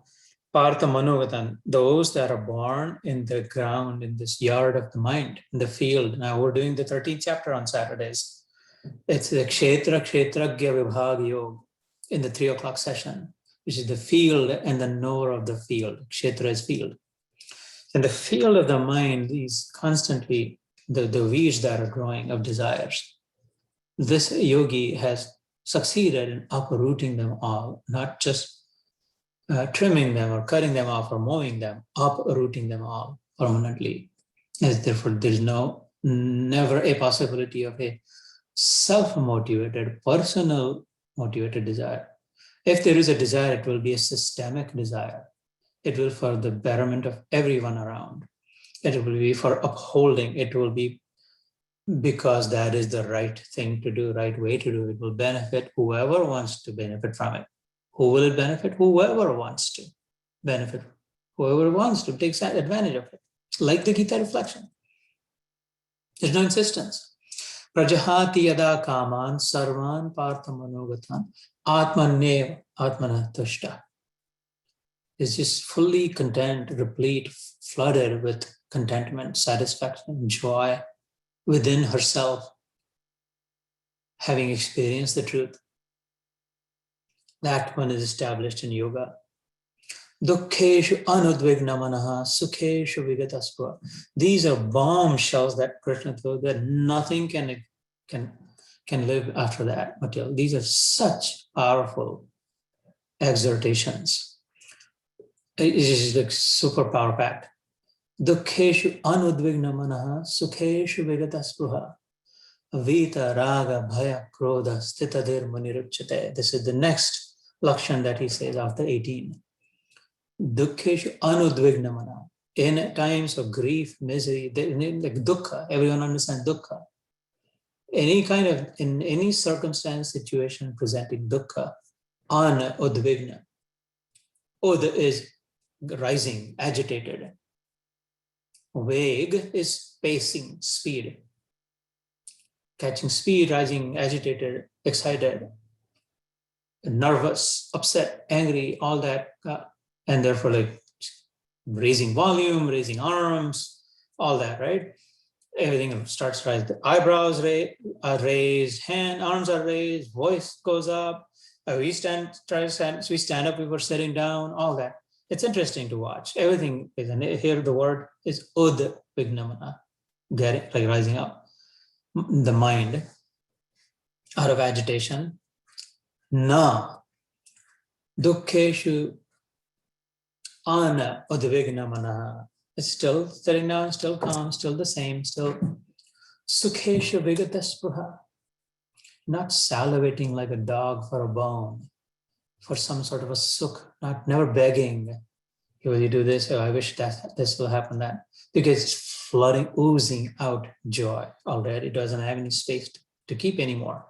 Partha Manogatan, those that are born in the ground, in this yard of the mind, in the field. Now we're doing the 13th chapter on Saturdays. It's the Kshetragya Vibhag Yoga in the 3 o'clock session, which is the field and the knower of the field. Kshetra is field. In the field of the mind, these constantly, the weeds that are growing of desires. This yogi has succeeded in uprooting them all, not just trimming them or cutting them off or mowing them, uprooting them all permanently. And therefore, there's never a possibility of a self-motivated, personal motivated desire. If there is a desire, it will be a systemic desire. It will for the betterment of everyone around. It will be for upholding. It will be because that is the right thing to do, right way to do. It will benefit whoever wants to benefit from it. Who will it benefit? Whoever wants to benefit. Whoever wants to take advantage of it. Like the Gita reflection. There's no insistence. Prajahati yada kaman sarvan partha manogatan atmanev atmana tushta. Is just fully content, replete, flooded with contentment, satisfaction, joy within herself, having experienced the truth. That one is established in yoga. Dukkeshu anudvigna manaha sukheshu vigataspva. These are bombshells that Krishna threw, that nothing can live after that material. These are such powerful exhortations. It is like super power packed. Dukkeshu anudvigna manaha sukheshu vigataspruha vita raga bhaya krodha stitadir muniruchyate. This is the next lakshan that he says after 18. Dukkeshu anudvigna manaha. In times of grief, misery, like dukkha, everyone understands dukkha. In any circumstance, situation presenting dukkha, anudvigna. Ud is rising, agitated. Veg is pacing, speed. Catching speed, rising, agitated, excited, nervous, upset, angry, all that. And therefore, like raising volume, raising arms, all that, right? Everything starts rising. The eyebrows are raised, arms are raised, voice goes up. We stand up, we were sitting down, all that. It's interesting to watch. Everything is, and here the word is ud vignamana, like rising up. The mind out of agitation. Na dukkeshu ana udvignamana. It's still sitting down, still calm, still the same, still sukheshu vigataspruha. Not salivating like a dog for a bone, for some sort of a sukh, never begging. Will you do this? Oh, I wish that this will happen, that. Because it's flooding, oozing out joy already. It doesn't have any space to keep anymore.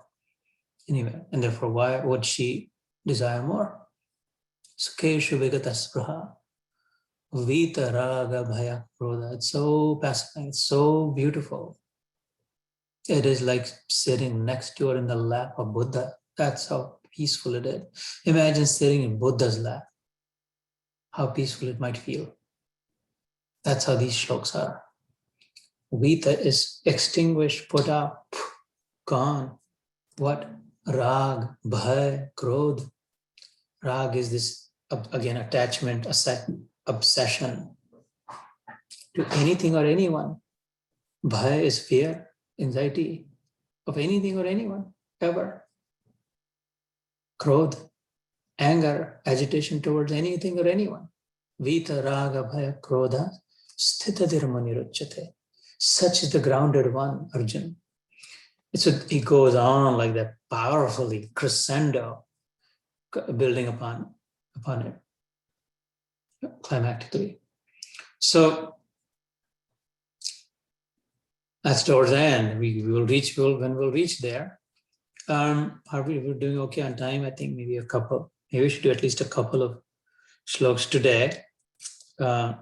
Anyway, and therefore, why would she desire more? Sukheshu vigataspruha vita raga bhaya krodha. It's so pacifying, it's so beautiful. It is like sitting next to or in the lap of Buddha. That's how peaceful it is. Imagine sitting in Buddha's lap. How peaceful it might feel. That's how these shlokas are. Vita is extinguished, put out, gone. What? Rag, bhay, krodh. Rag is this, again, attachment, obsession to anything or anyone. Bhay is fear, anxiety of anything or anyone, ever. Krodh, anger, agitation towards anything or anyone. Vita, raga, bhaya, krodha, sthitadir maniruchyate. Such is the grounded one, Arjun. He goes on like that, powerfully, crescendo, building upon it, climactically. So that's towards the end. When we'll reach there. Are we're doing okay on time? I think maybe we should do at least a couple of shlokas today. Okay,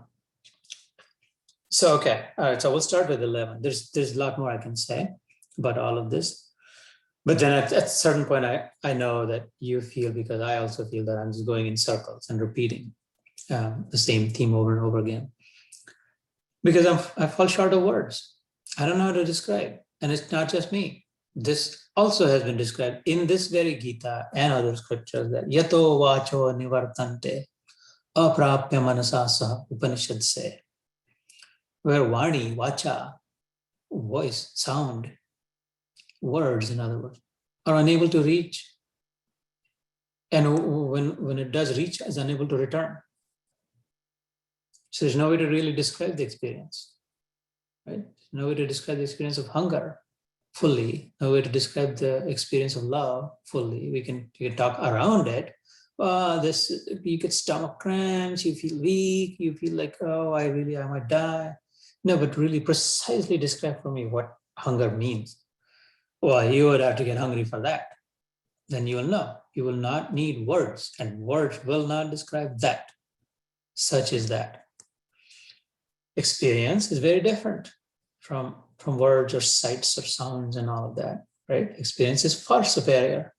all right, so we'll start with 11. There's a lot more I can say about all of this. But then at a certain point, I know that you feel, because I also feel that I'm just going in circles and repeating the same theme over and over again. Because I fall short of words. I don't know how to describe. And it's not just me. This also has been described in this very Gita and other scriptures, that yato vacho nivartante aprapya manasa saha Upanishad say, where vani, vacha, voice, sound, words, in other words, are unable to reach. And when it does reach, is unable to return. So there's no way to really describe the experience, right? There's no way to describe the experience of hunger, fully, no way to describe the experience of love fully. We can talk around it. This, you get stomach cramps, you feel weak, you feel like, oh, I might die. No, but really precisely describe for me what hunger means. Well, you would have to get hungry for that. Then you will know. You will not need words, and words will not describe that. Such is that. Experience is very different from words or sights or sounds and all of that, right? Experience is far superior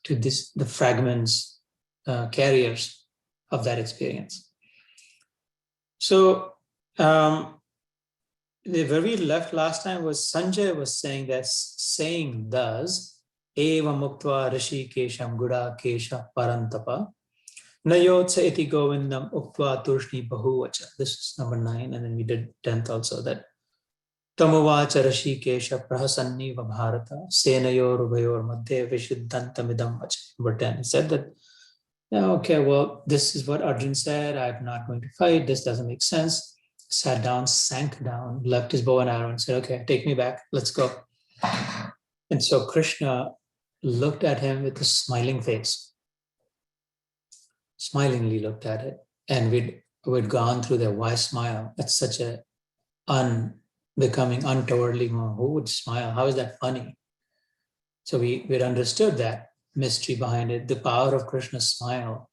to the fragments, carriers of that experience. So where we left last time was Sanjay was saying that saying thus, eva muktva rishi kesham guda kesha parantapa nayotsa iti govindam uktva turshni bahuvacha. This is number 9, and then we did 10th also, that tamuvacha rishi kesha prahasanni bharata senayor ubayor madhye vishuddhantamidam vacha. Number 10, he said that, yeah, okay, well, this is what Arjun said, I'm not going to fight, this doesn't make sense. Sat down, sank down, left his bow and arrow and said, okay, take me back, let's go. And so Krishna looked at him with a smiling face, smilingly looked at it. And we'd gone through that, why smile? That's such a unbecoming, untowardly, who would smile? How is that funny? So we'd understood that mystery behind it, the power of Krishna's smile,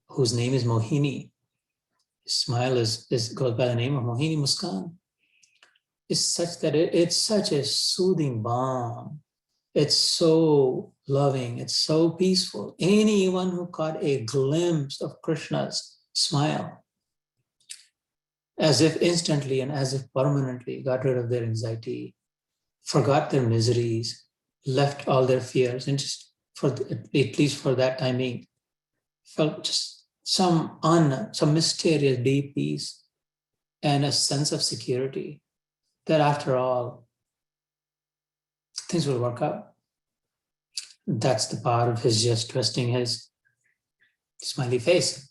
whose name is Mohini. His smile goes by the name of Mohini Muskan. Is such that it's such a soothing balm. It's so loving, it's so peaceful. Anyone who caught a glimpse of Krishna's smile, as if instantly and as if permanently got rid of their anxiety, forgot their miseries, left all their fears, and just at least for that time being, felt just some mysterious deep peace and a sense of security that after all, things will work out. That's the power of his just twisting his smiley face.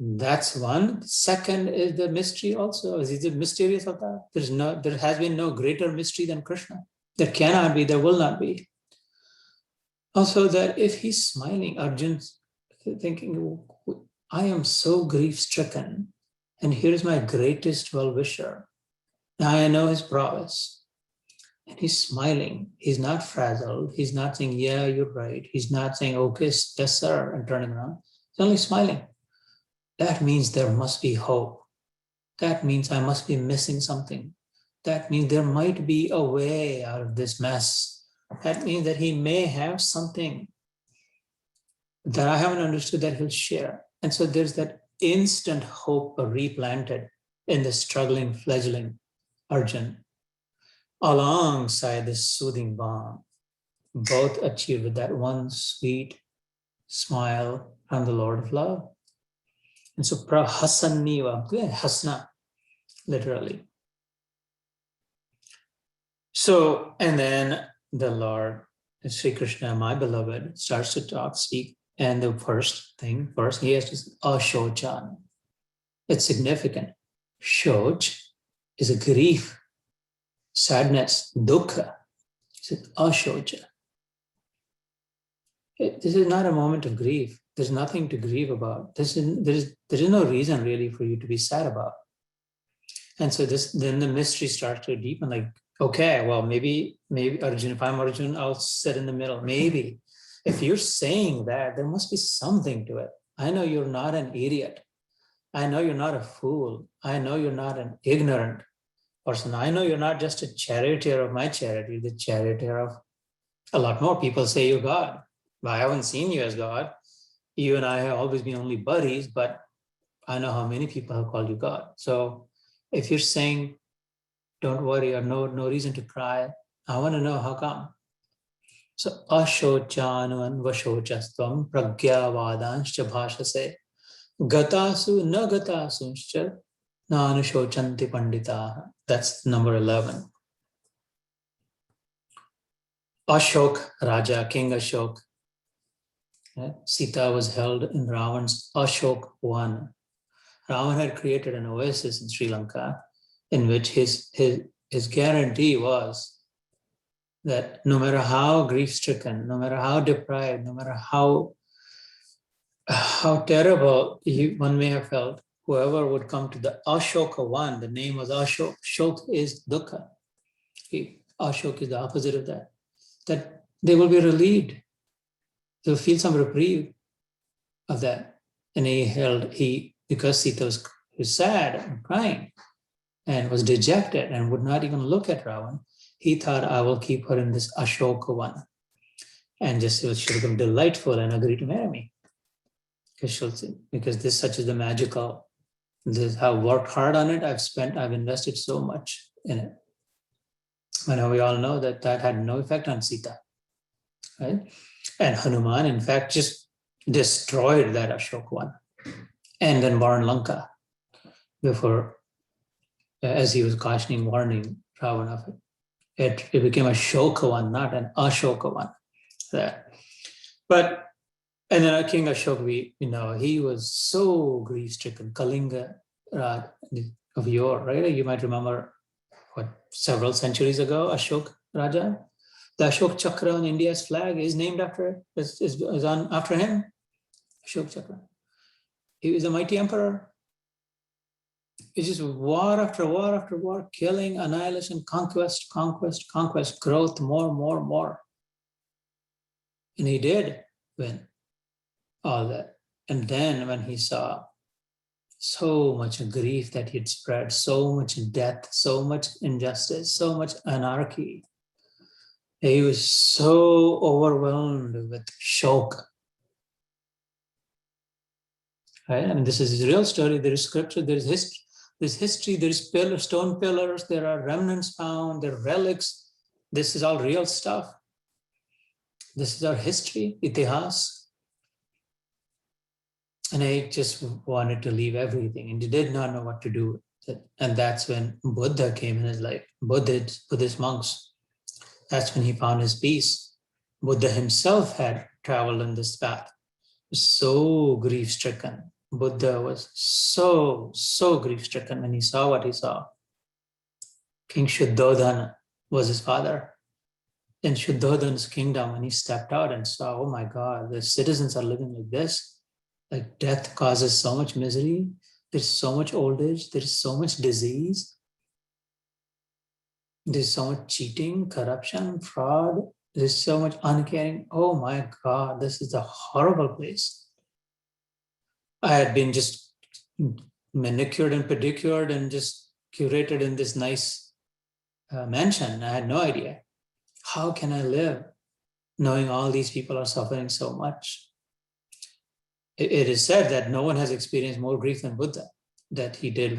That's one. Second is the mystery also. Is it mysterious of that? There has been no greater mystery than Krishna. There cannot be, there will not be. Also that if he's smiling, Arjun's thinking, I am so grief-stricken, and here's my greatest well-wisher. I know his prowess. And he's smiling. He's not frazzled. He's not saying, yeah, you're right. He's not saying, okay, yes, sir, and turning around. He's only smiling. That means there must be hope. That means I must be missing something. That means there might be a way out of this mess. That means that he may have something that I haven't understood that he'll share. And so there's that instant hope replanted in the struggling, fledgling Arjun, alongside this soothing balm, both achieved with that one sweet smile from the Lord of Love. And so prahasanniva, hasna, literally. So, and then the Lord, Sri Krishna, my beloved, starts to speak. And the first, he has to ashochan. It's significant. Shoch is a grief, sadness, dukkha. He says ashocha. This is not a moment of grief. There's nothing to grieve about. There is no reason really for you to be sad about. And so then the mystery starts to deepen, like, okay, well, maybe Arjun, if I'm Arjun, I'll sit in the middle. Maybe. If you're saying that, there must be something to it. I know you're not an idiot. I know you're not a fool. I know you're not an ignorant person. I know you're not just a charioteer of my charity, the charioteer of a lot more people say you're God. But I haven't seen you as God. You and I have always been only buddies, but I know how many people have called you God. So if you're saying, don't worry, or no reason to cry, I want to know how come. So ashochanuan vashochastvam pragyavadanscha bhashase gatasu na gatasunscha na anushochanti panditaha. That's number 11. Ashok Raja, King Ashok. Sita was held in Ravan's Ashok One. Ravan had created an oasis in Sri Lanka in which his guarantee was that no matter how grief-stricken, no matter how deprived, no matter how terrible one may have felt, whoever would come to the Ashoka one, the name was Ashok. Shok is dukkha. Ashok is the opposite of that. That they will be relieved. They'll feel some reprieve of that. And because Sita was sad and crying and was dejected and would not even look at Ravan, he thought, I will keep her in this Ashoka one. And just she'll become delightful and agree to marry me. Because this such is the magical, I've worked hard on it. I've invested so much in it. And we all know that had no effect on Sita, right? And Hanuman, in fact, just destroyed that Ashok one and then burned Lanka before, as he was cautioning, warning Ravana of it. It became a Shoka one, not an Ashoka one. And then King Ashoka, he was so grief-stricken. Kalinga of yore, right? You might remember, several centuries ago, Ashok Raja. The Ashok Chakra on India's flag is named after him, Ashok Chakra. He was a mighty emperor. It's just war after war after war, killing, annihilation, conquest, growth, more. And he did win all that. And then when he saw so much grief that he'd spread, so much death, so much injustice, so much anarchy, he was so overwhelmed with shock. Right? I mean, this is his real story. There is scripture, there is history, there is stone pillars, there are remnants found, there are relics. This is all real stuff. This is our history, itihas. And I just wanted to leave everything, and he did not know what to do with it. And that's when Buddha came in his life, Buddhist monks. That's when he found his peace. Buddha himself had traveled on this path, so grief-stricken. Buddha was so grief-stricken when he saw what he saw. King Shuddhodana was his father. In Shuddhodana's kingdom, when he stepped out and saw, oh my God, the citizens are living like this. Like death causes so much misery. There's so much old age. There's so much disease. There's so much cheating, corruption, fraud. There's so much uncaring. Oh my God, this is a horrible place. I had been just manicured and pedicured and just curated in this nice mansion. I had no idea. How can I live knowing all these people are suffering so much? It is said that no one has experienced more grief than Buddha, that he did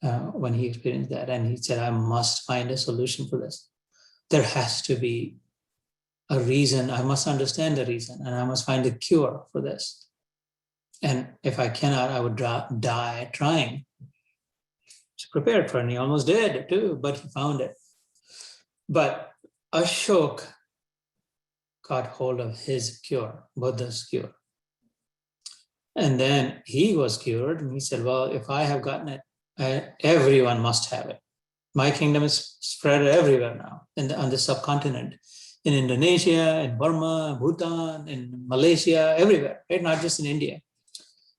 when he experienced that. And he said, I must find a solution for this. There has to be a reason. I must understand the reason, and I must find a cure for this. And if I cannot, I would die trying. He's prepared for it, and he almost did too, but he found it. But Ashok got hold of his cure, Buddha's cure. And then he was cured, and he said, well, if I have gotten it, everyone must have it. My kingdom is spread everywhere now on the subcontinent, in Indonesia, in Burma, Bhutan, in Malaysia, everywhere, right? Not just in India.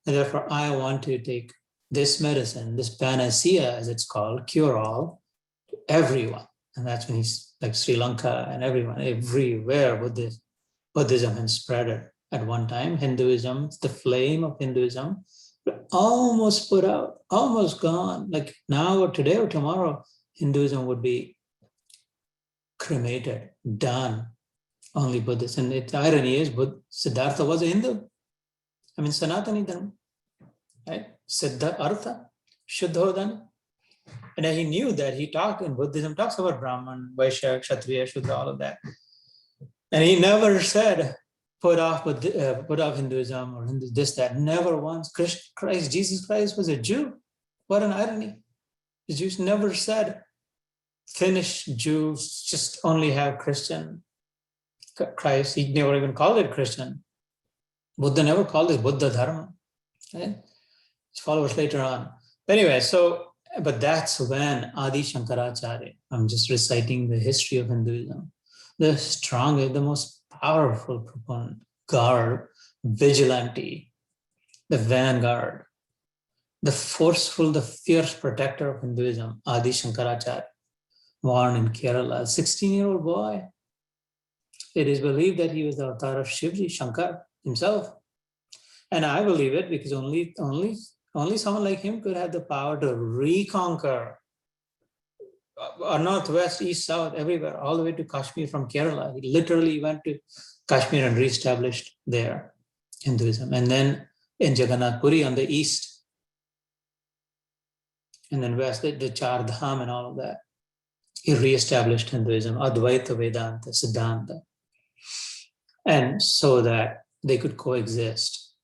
And therefore, I want to take this medicine, this panacea, as it's called, cure-all, to everyone. And that's when he's like Sri Lanka and everywhere Buddhism has spread it. At one time, Hinduism, the flame of Hinduism, almost put out, almost gone. Like now or today or tomorrow, Hinduism would be cremated, done. Only Buddhists. And the irony is, Siddhartha was a Hindu. I mean, Sanatani Dharma, right? Siddhartha, Shuddhodana. And he knew that he talked in Buddhism, talks about Brahman, Vaishya, Kshatriya, Shudra, all of that. And he never said, put off Hinduism or this, that. Never once. Jesus Christ was a Jew. What an irony. The Jews never said, finish Jews, just only have Christian Christ. He never even called it Christian. Buddha never called it Buddha Dharma. Right? His followers later on. Anyway, but that's when Adi Shankaracharya, I'm just reciting the history of Hinduism. the strongest, the most powerful proponent, guard, vigilante, the vanguard, the forceful, the fierce protector of Hinduism, Adi Shankaracharya, born in Kerala, a 16-year-old boy. It is believed that he was the avatar of Shivji, Shankar himself. And I believe it because only someone like him could have the power to reconquer northwest, east, south, everywhere, all the way to Kashmir from Kerala. He literally went to Kashmir and reestablished there Hinduism. And then in Jagannath Puri on the east, and then west, the Char Dham and all of that, he reestablished Hinduism, Advaita Vedanta, Siddhanta. And so that they could coexist.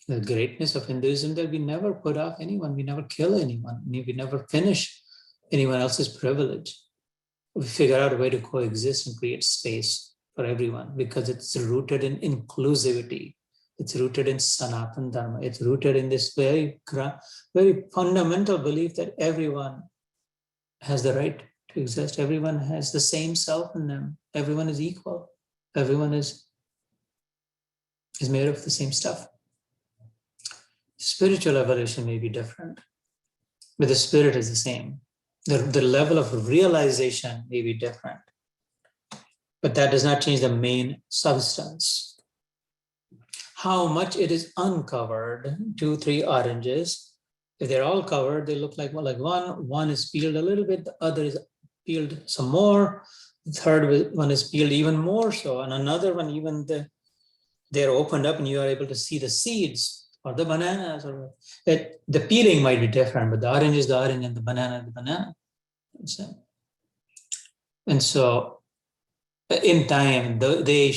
The greatness of Hinduism that we never put off anyone, we never kill anyone, we never finish anyone else's privilege. We figure out a way to coexist and create space for everyone because it's rooted in inclusivity. It's rooted in Sanatan Dharma. It's rooted in this very fundamental belief that everyone has the right to exist. Everyone has the same self in them. Everyone is equal. Everyone is made of the same stuff. Spiritual evolution may be different, but the spirit is the same. The level of realization may be different, but that does not change the main substance. How much it is uncovered, 2, 3 oranges, if they're all covered, they look like one is peeled a little bit, the other is peeled some more, the third one is peeled even more so, and another one, even they're opened up and you are able to see the seeds or the bananas, or the peeling might be different, but the orange is the orange and the banana is the banana. And so in time, they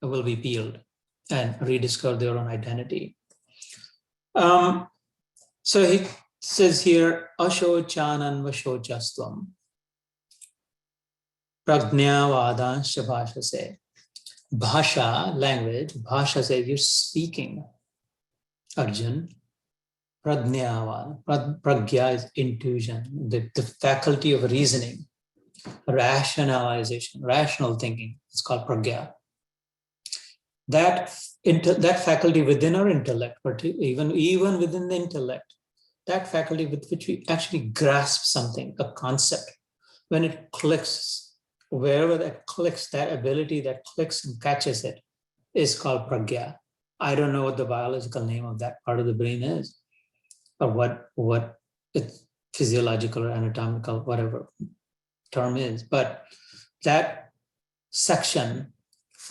will be peeled and rediscover their own identity. So he says here, Ashochanan Vashochastvam Prajnavadansh Bhashase. Bhasha, language, Bhasha says you're speaking. Arjun, Prajnavan. Pragya is intuition, the faculty of reasoning, rationalization, rational thinking. It's called pragya. That faculty within our intellect, but even within the intellect, that faculty with which we actually grasp something, a concept, when it clicks, wherever that clicks, that ability that clicks and catches it is called pragya. I don't know what the biological name of that part of the brain is, or what its physiological or anatomical, whatever term is, but that section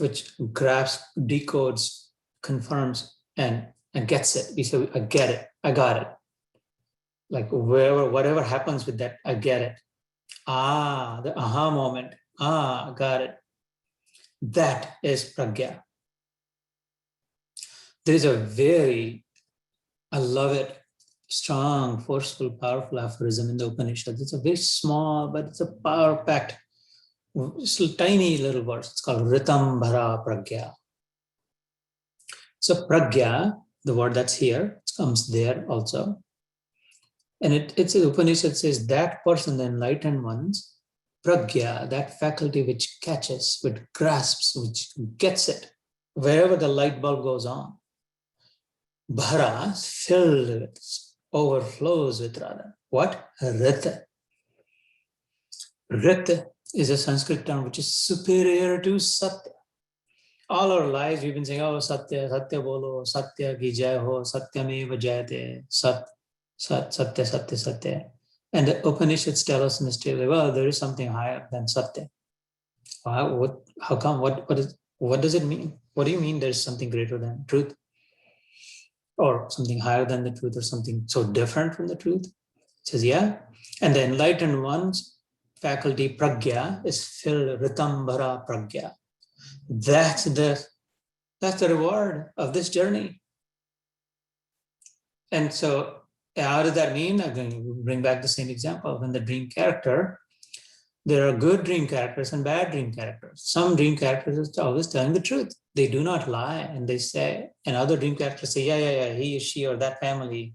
which grabs, decodes, confirms, and gets it. We say, I get it, I got it. Like whatever happens with that, I get it. The aha moment. Got it. That is pragya. There is I love it, strong, forceful, powerful aphorism in the Upanishads. It's a very small, but it's a power-packed, tiny little verse. It's called Ritambhara Pragya. So pragya, the word that's here, comes there also. And it's the Upanishad says that person, the enlightened ones, pragya, that faculty which catches, which grasps, which gets it, wherever the light bulb goes on. Bhara, filled with, overflows with rather. What? Rita. Rita is a Sanskrit term which is superior to Satya. All our lives we've been saying, oh, Satya, Satya bolo, Satya ki jai ho, Satyameva jayate, Satya, Satya, Satya. And the Upanishads tell us mystically, well, there is something higher than Satya. How come? What does it mean? What do you mean there's something greater than truth? Or something higher than the truth, or something so different from the truth? It says, yeah. And the enlightened one's faculty, pragya, is filled, Ritambhara pragya. That's the reward of this journey. And so, how does that mean? I'm going to bring back the same example. When the dream character, there are good dream characters and bad dream characters. Some dream characters are always telling the truth. They do not lie. And they say, and other dream characters say, yeah, he, she, or that family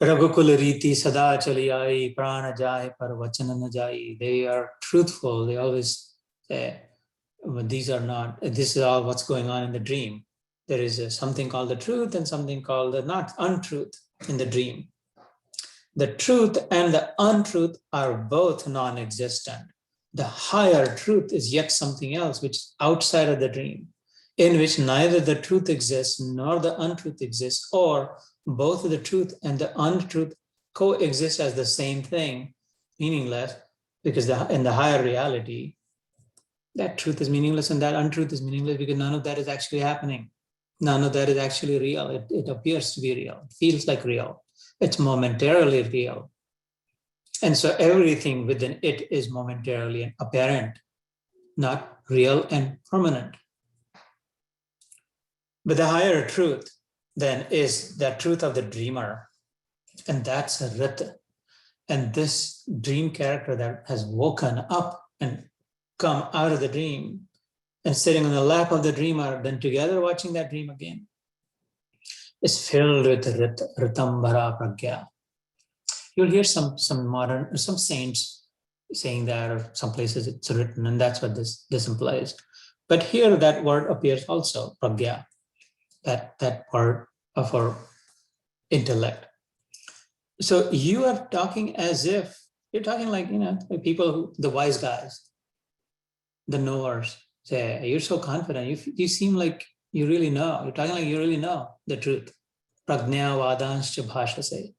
Raghukul Riti Sada Chaliyai Prana Jai Par Vachana na Jai. They are truthful. They always say, these are not, this is all what's going on in the dream. There is something called the truth and something called the not untruth in the dream. The truth and the untruth are both non-existent. The higher truth is yet something else, which is outside of the dream, in which neither the truth exists nor the untruth exists, or both the truth and the untruth coexist as the same thing, meaningless, because in the higher reality, that truth is meaningless and that untruth is meaningless because none of that is actually happening. None of that is actually real. It appears to be real. It feels like real. It's momentarily real. And so everything within it is momentarily apparent, not real and permanent. But the higher truth then is the truth of the dreamer. And that's a Rita. And this dream character that has woken up and come out of the dream and sitting on the lap of the dreamer, then together watching that dream again, is filled with Ritambara Pragya. You'll hear some saints saying that, or some places it's written, and that's what this implies. But here that word appears also, Pragya, that part of our intellect. So you are talking as if, you're talking like, like people, the wise guys, the knowers, say, you're so confident, you seem like you really know, you're talking like you really know the truth. Pragnya Vadanscha Bhashase.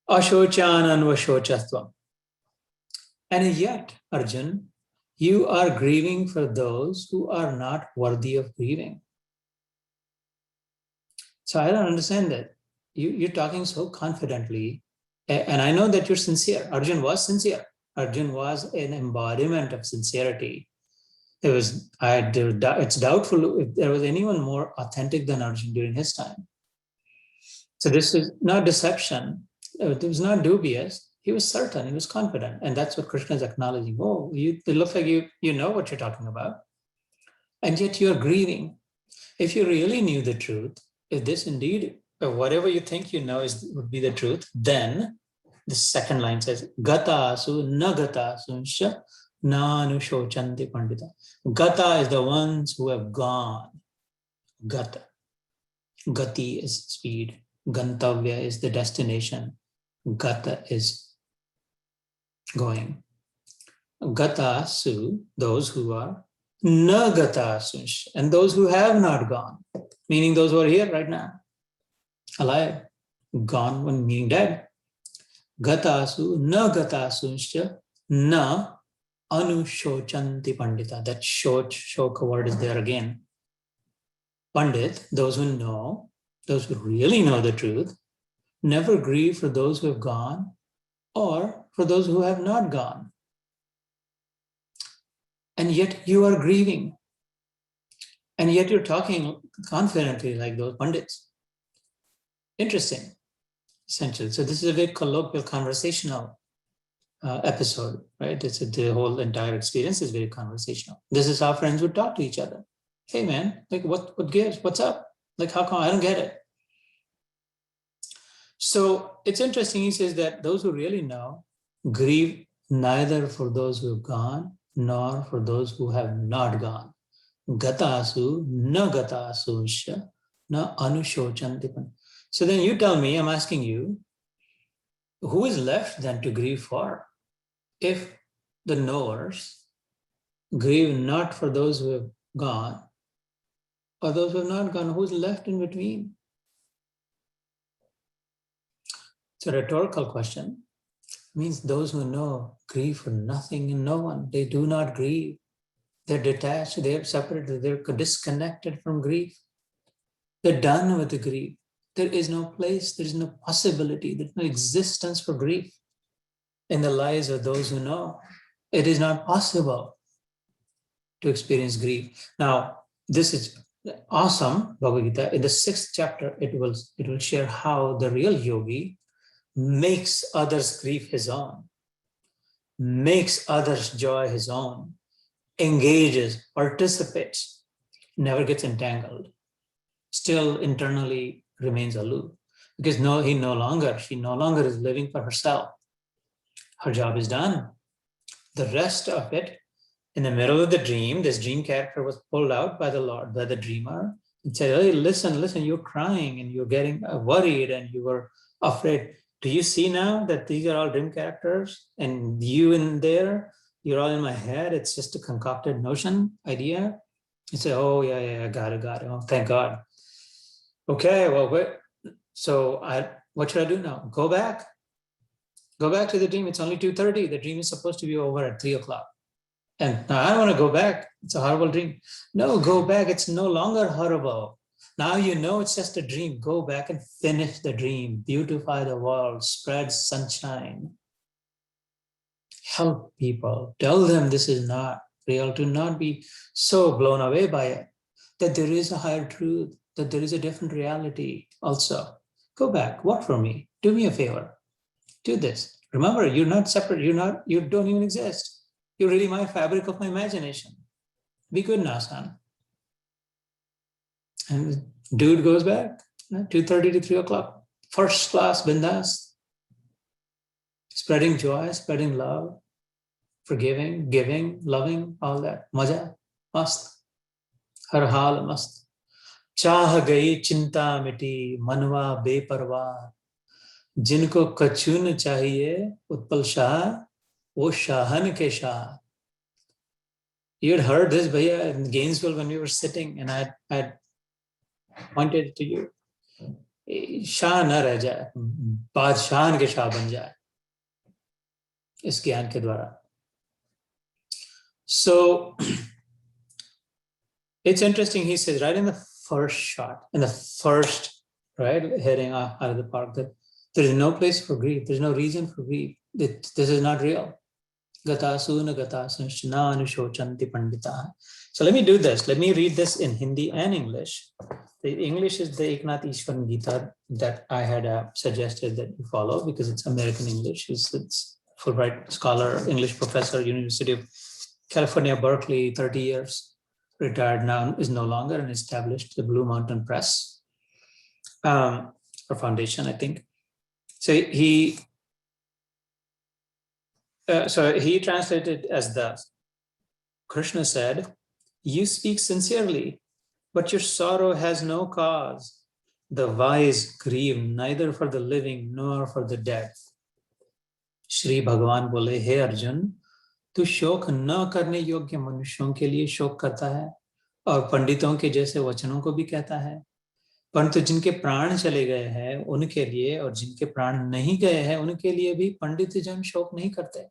Ashochan Anvashochastvam. And yet, Arjun, you are grieving for those who are not worthy of grieving. So I don't understand that. You're talking so confidently, and I know that you're sincere. Arjun was sincere. Arjun was an embodiment of sincerity. It's doubtful if there was anyone more authentic than Arjun during his time. So this is not deception. It was not dubious. He was certain, he was confident. And that's what Krishna is acknowledging. Oh, it looks like you know what you're talking about. And yet you're grieving. If you really knew the truth, if this indeed, whatever you think you know would be the truth, then the second line says, Gata su na gata sunsha na anushochanti pandita. Gata is the ones who have gone. Gata. Gati is speed. Gantavya is the destination. Gata is going. Gata su, those who are na gata sunsh, and those who have not gone, meaning those who are here right now, alive, gone when meaning dead. Gata su na gata sunsha na anushochanti pandita. That shoka word is there again. Pandit, those who know, those who really know the truth, never grieve for those who have gone or for those who have not gone. And yet you are grieving. And yet you're talking confidently like those Pandits. Interesting, essentially. So this is a very colloquial, conversational episode, right? The whole entire experience is very conversational. This is how friends would talk to each other. Hey man, like what gives? What's up? Like how come? I don't get it. So it's interesting, he says that those who really know grieve neither for those who have gone nor for those who have not gone. Gatasu na gatasu na anushochantipan. So then you tell me, I'm asking you, who is left then to grieve for? If the knowers grieve not for those who have gone or those who have not gone, who's left in between? It's a rhetorical question. It means those who know grieve for nothing and no one. They do not grieve. They're detached, they're separated, they're disconnected from grief. They're done with the grief. There is no place, there is no possibility, there's no existence for grief in the lives of those who know. It is not possible to experience grief. Now, this is awesome, Bhagavad Gita. In the 6th chapter, it will share how the real yogi makes others' grief his own, makes others' joy his own, engages, participates, never gets entangled, still internally remains aloof. Because she no longer is living for herself. Her job is done. The rest of it, in the middle of the dream, this dream character was pulled out by the Lord, by the dreamer, and said, hey, listen, you're crying and you're getting worried and you were afraid. Do you see now that these are all dream characters and you in there, you're all in my head. It's just a concocted notion, idea. You say, oh, yeah, got it. Oh, thank God. Okay, well, what should I do now? Go back to the dream. It's only 2:30. The dream is supposed to be over at 3:00. And now I want to go back. It's a horrible dream. No, go back. It's no longer horrible. Now you know it's just a dream. Go back and finish the dream. Beautify the world. Spread sunshine. Help people. Tell them this is not real. Do not be so blown away by it. That there is a higher truth. That there is a different reality also. Go back. Work for me. Do me a favor. Do this. Remember, you're not separate. You don't even exist. You're really my fabric of my imagination. Be good now, son. And dude goes back, 2:30 to 3:00. First class bindas. Spreading joy, spreading love, forgiving, giving, loving, all that. Maja, mast. Har hal mast. Chah gayi chinta miti, manwa beparwa. जिनको कछुन चाहिए उत्पल शाह वो Shahn के Shah. You had heard this, Bhaiya, in Gainesville when we were sitting, and I had pointed to you. Shah न रह जाए, बादशाह के शाह बन जाए इस ज्ञान के द्वारा. So it's interesting. He says right in the first shot, in the first heading out of the park, that there is no place for grief. There's no reason for grief. This is not real. So let me do this. Let me read this in Hindi and English. The English is the Eknath Ishwaran Gita that I had suggested that you follow because it's American English. It's Fulbright scholar, English professor, University of California, Berkeley, 30 years, retired now, is no longer, and established the Blue Mountain Press or foundation, I think. So he translated as thus. Krishna said, you speak sincerely, but your sorrow has no cause. The wise grieve neither for the living nor for the dead. Shri Bhagavan bole, hey Arjun, तू शोक न करने योग्य मनुष्यों के लिए शोक करता है और पंडितों के जैसे वचनों को भी कहता है, परंतु जिनके प्राण चले गए हैं उनके लिए और जिनके प्राण नहीं गए हैं उनके लिए भी पंडित जन शोक नहीं करते.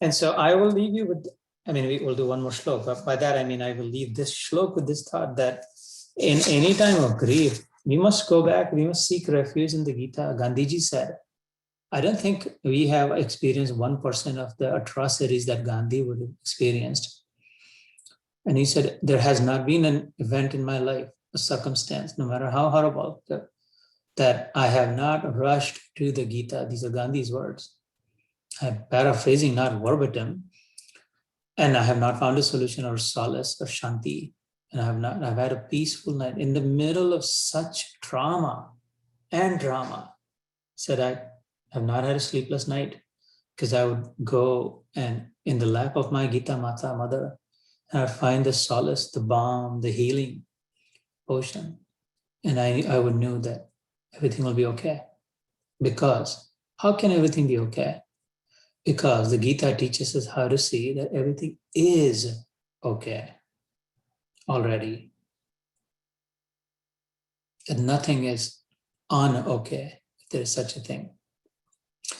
And so I will leave you with, we will do one more shlok, but by that I mean I will leave this shlok with this thought that in any time of grief, we must go back, we must seek refuge in the Gita. Gandhiji said, I don't think we have experienced 1% of the atrocities that Gandhi would have experienced. And he said, there has not been an event in my life, a circumstance, no matter how horrible, that I have not rushed to the Gita. These are Gandhi's words. I'm paraphrasing, not verbatim. And I have not found a solution or solace or shanti. And I've had a peaceful night in the middle of such trauma and drama. Said I have not had a sleepless night because I would go and in the lap of my Gita Mata, mother, and I'd find the solace, the balm, the healing ocean. And I would know that everything will be okay. Because how can everything be okay? Because the Gita teaches us how to see that everything is okay already. That nothing is un-okay, if there is such a thing.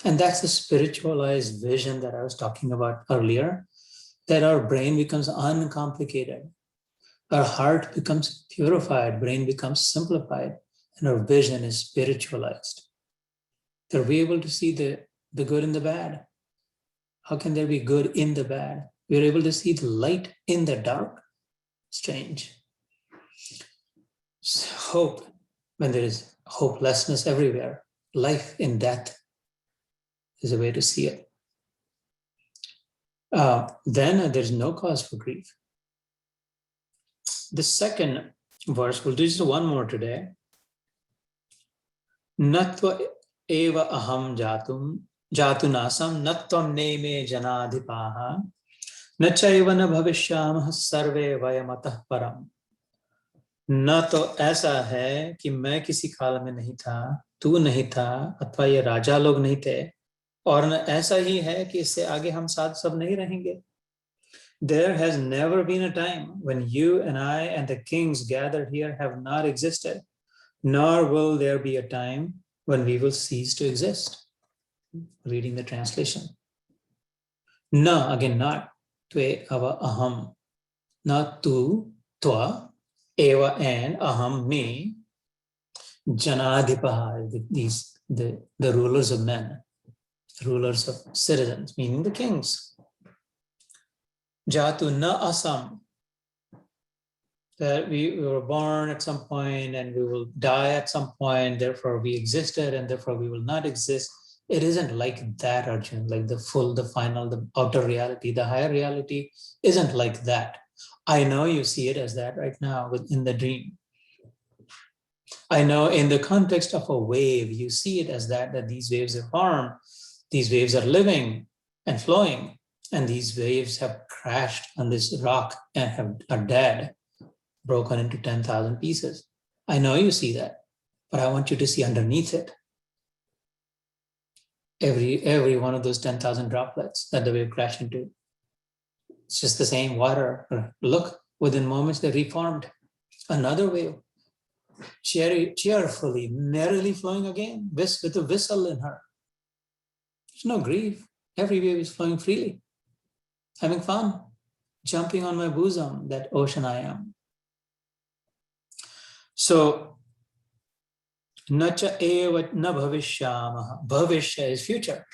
And that's the spiritualized vision that I was talking about earlier, that our brain becomes uncomplicated. Our heart becomes purified, brain becomes simplified, and our vision is spiritualized. That we're able to see the good and the bad. How can there be good in the bad? We're able to see the light in the dark. Strange. Hope, when there is hopelessness everywhere, life in death is a way to see it. Then there's no cause for grief. The second verse, we'll do just one more today. Natva eva aham jatunasam natvam neme janadhipaha nachaiva na bhavishyamah sarve vayamatah param. न तो ऐसा है कि मैं किसी काल में नहीं था, तू नहीं था, अथवा ये राजा लोग नहीं थे, और न ऐसा ही है कि इससे आगे हम साथ सब नहीं रहेंगे. There has never been a time when you and I and the kings gathered here have not existed, nor will there be a time when we will cease to exist. Reading the translation. Na, again, not tve ava aham, not tu, twa, eva and aham, me, janadhipaha, the rulers of men, rulers of citizens, meaning the kings. Jatu na asam, that we were born at some point and we will die at some point, therefore we existed and therefore we will not exist. It isn't like that, Arjun, like the full, the final, the outer reality. The higher reality isn't like that. I know you see it as that right now in the dream. I know in the context of a wave, you see it as that these waves are formed, these waves are living and flowing, and these waves have crashed on this rock and are dead, broken into 10,000 pieces. I know you see that, but I want you to see underneath it. Every one of those 10,000 droplets that the wave crashed into. It's just the same water. Look, within moments they reformed. Another wave, cheerfully, merrily flowing again, with a whistle in her. There's no grief. Every wave is flowing freely, having fun, jumping on my bosom, that ocean I am. So, nacha eva na bhavishyamah. Bhavishya is future.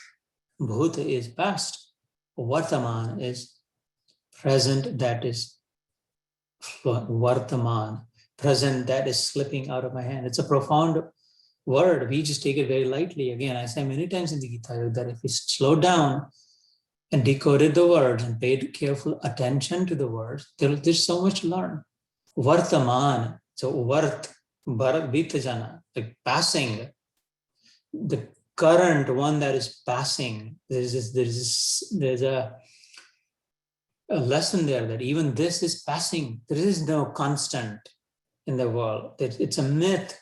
Bhuta is past. Vartaman is present, that is Vartaman. Present, that is slipping out of my hand. It's a profound word. We just take it very lightly. Again, I say many times in the Gita that if we slow down and decoded the words and paid careful attention to the words, there's so much to learn. Vartaman. So Vart, Bharat Vitajana, like passing, the current one that is passing. There's a lesson there that even this is passing. There is no constant in the world. It's a myth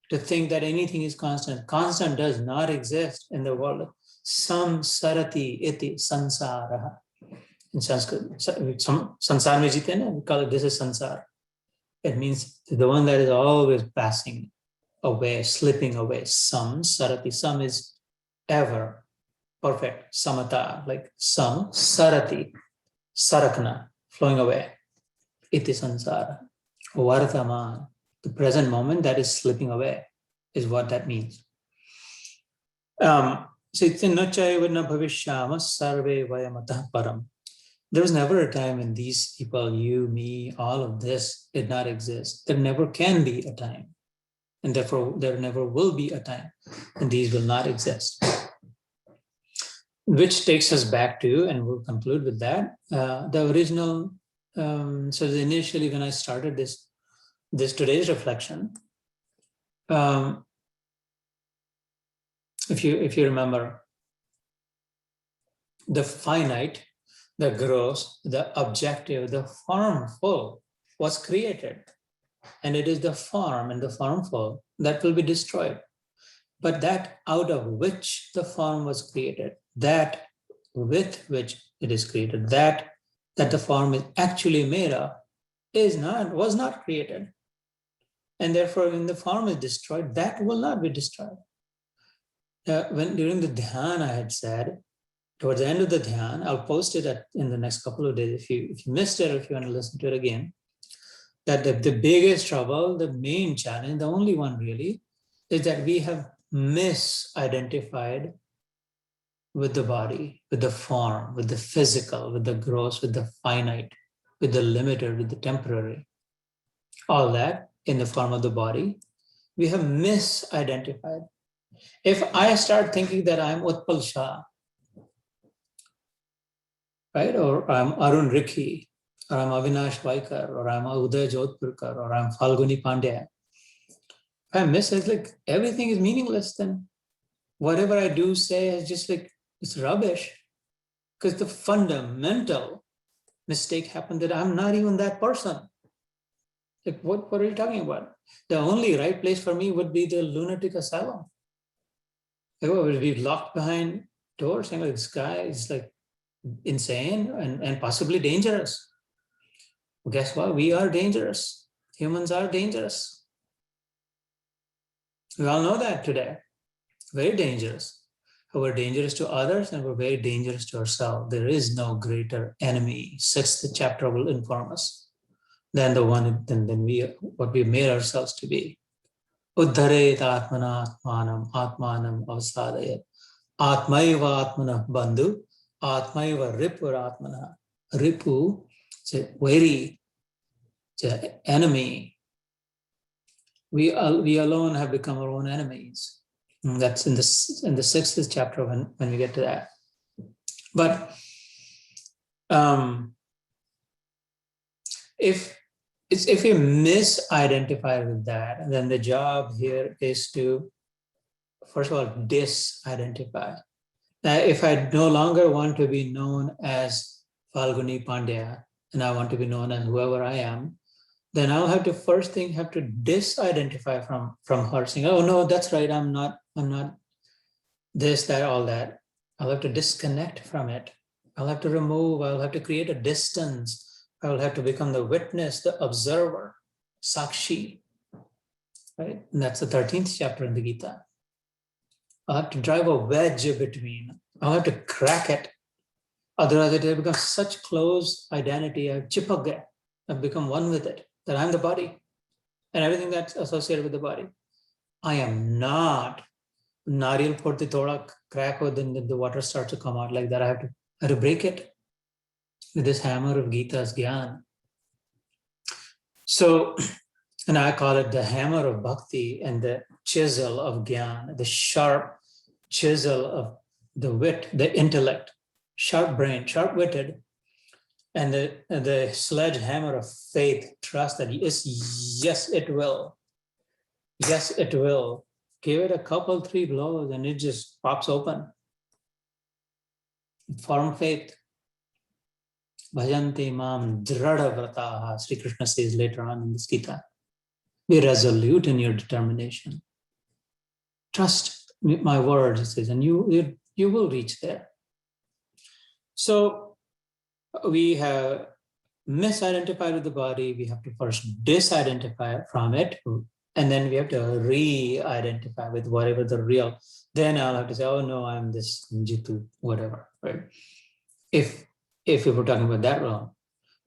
to think that anything is constant. Constant does not exist in the world. Samsarati iti sansara. In Sanskrit, sansar mein jite na, we call it, this is sansar. It means the one that is always passing away, slipping away. Samsarati. Sam is ever, perfect. Samata, like sam, sarati, sarakna, flowing away. Iti sansara. Vartaman, the present moment that is slipping away, is what that means. So it's in nachaiva na bhavishyama sarve vayamatah param. There was never a time when these people, you, me, all of this did not exist. There never can be a time. And therefore, there never will be a time when these will not exist. Which takes us back to, and we'll conclude with that, the original. So initially, when I started this today's reflection, if you remember, the finite, the gross, the objective, the formful was created, and it is the form and the formful that will be destroyed. But that out of which the form was created, that with which it is created, that the form is actually made of, was not created. And therefore, when the form is destroyed, that will not be destroyed. When during the dhyan, I had said, towards the end of the dhyan, I'll post it in the next couple of days if you missed it or if you want to listen to it again, that the biggest trouble, the main challenge, the only one really, is that we have misidentified with the body, with the form, with the physical, with the gross, with the finite, with the limited, with the temporary. All that in the form of the body, we have misidentified. If I start thinking that I'm Utpal Shah, right, or I'm Arun Rikhi, or I'm Avinash Vaikar, or I'm Uday Jodhpurkar, or I'm Falguni Pandya, If I miss it, like everything is meaningless, then whatever I do say is just like it's rubbish. Because the fundamental mistake happened that I'm not even that person. Like, what are you talking about? The only right place for me would be the lunatic asylum. Like, I would be locked behind doors, and like this guy is like insane and possibly dangerous. Well, guess what? We are dangerous. Humans are dangerous. We all know that today. Very dangerous. We're dangerous to others and we're very dangerous to ourselves. There is no greater enemy. Sixth chapter will inform us than the one than we what we made ourselves to be. Uddharet atmana atmanam atmanam avasadayat atmaiva atmana bandhu atmaiva ripur atmana. Ripu, it's a very, it's an enemy. We alone have become our own enemies. And that's in the sixth chapter when we get to that. But if we misidentify with that, then the job here is to, first of all, disidentify. Now, if I no longer want to be known as Falguni Pandya, and I want to be known as whoever I am, then I'll have to first thing have to disidentify from her, saying, oh no, that's right, I'm not this, that, all that. I'll have to disconnect from it. I'll have to remove, I'll have to create a distance. I will have to become the witness, the observer, Sakshi, right? And that's the 13th chapter in the Gita. I'll have to drive a wedge between. I'll have to crack it. Otherwise, it will become such close identity. I've become one with it, that I'm the body and everything that's associated with the body. I am not. Nariyal porti thoda crack, or then the water starts to come out like that. I have to break it with this hammer of Gita's Gyan. So, and I call it the hammer of bhakti and the chisel of Gyan, the sharp chisel of the wit, the intellect, sharp brain, sharp-witted, and the sledgehammer of faith, trust that yes, it will. Yes, it will. Give it a couple, 3 blows, and it just pops open. Firm faith. Bhajanti mam drada vrataha, Sri Krishna says later on in this Gita. Be resolute in your determination. Trust my words, it says, and you will reach there. So we have misidentified with the body. We have to first disidentify from it. And then we have to re-identify with whatever the real. Then I'll have to say, oh no, I'm this Jitu, whatever, right? If we were talking about that wrong.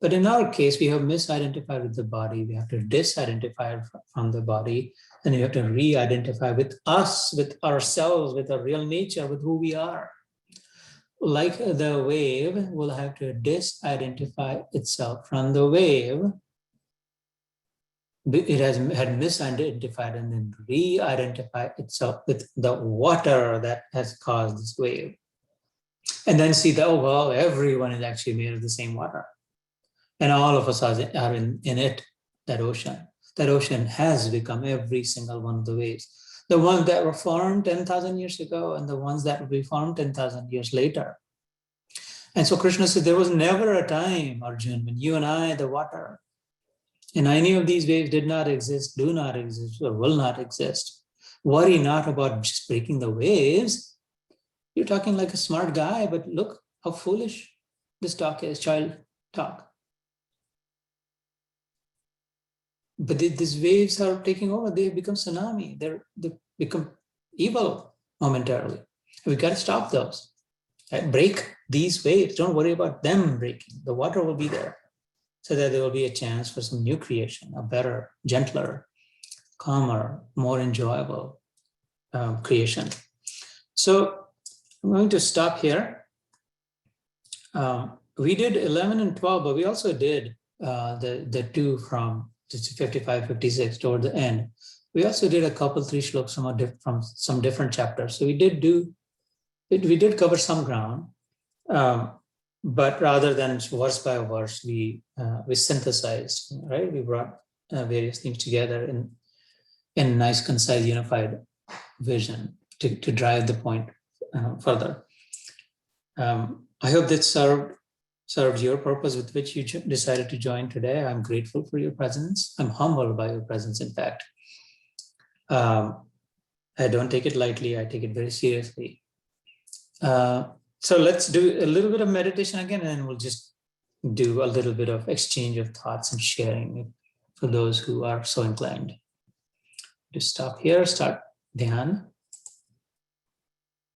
But in our case, we have misidentified with the body. We have to disidentify from the body. And we have to re-identify with us, with ourselves, with our real nature, with who we are. Like the wave will have to disidentify itself from the wave. It had misidentified and then re-identify itself with the water that has caused this wave. And then see that, oh, well, everyone is actually made of the same water. And all of us are in it, that ocean. That ocean has become every single one of the waves. The ones that were formed 10,000 years ago and the ones that will be formed 10,000 years later. And so Krishna said, there was never a time, Arjun, when you and I, the water, and any of these waves did not exist, do not exist, or will not exist. Worry not about just breaking the waves. You're talking like a smart guy, but look how foolish this talk is, child talk. But these waves are taking over. They become tsunami. They become evil momentarily. We got to stop those. Right? Break these waves. Don't worry about them breaking. The water will be there, so that there will be a chance for some new creation, a better, gentler, calmer, more enjoyable creation. So I'm going to stop here. We did 11 and 12, but we also did the 2 from 55, 56 toward the end. We also did a couple, 3 shlokas from some different chapters. So we did cover some ground. But rather than verse by verse, we synthesized, right? We brought various things together in nice, concise, unified vision to drive the point further. I hope that served your purpose with which you decided to join today. I'm grateful for your presence. I'm humbled by your presence, in fact. I don't take it lightly. I take it very seriously. So let's do a little bit of meditation again, and then we'll just do a little bit of exchange of thoughts and sharing for those who are so inclined. To stop here, start Dhyan.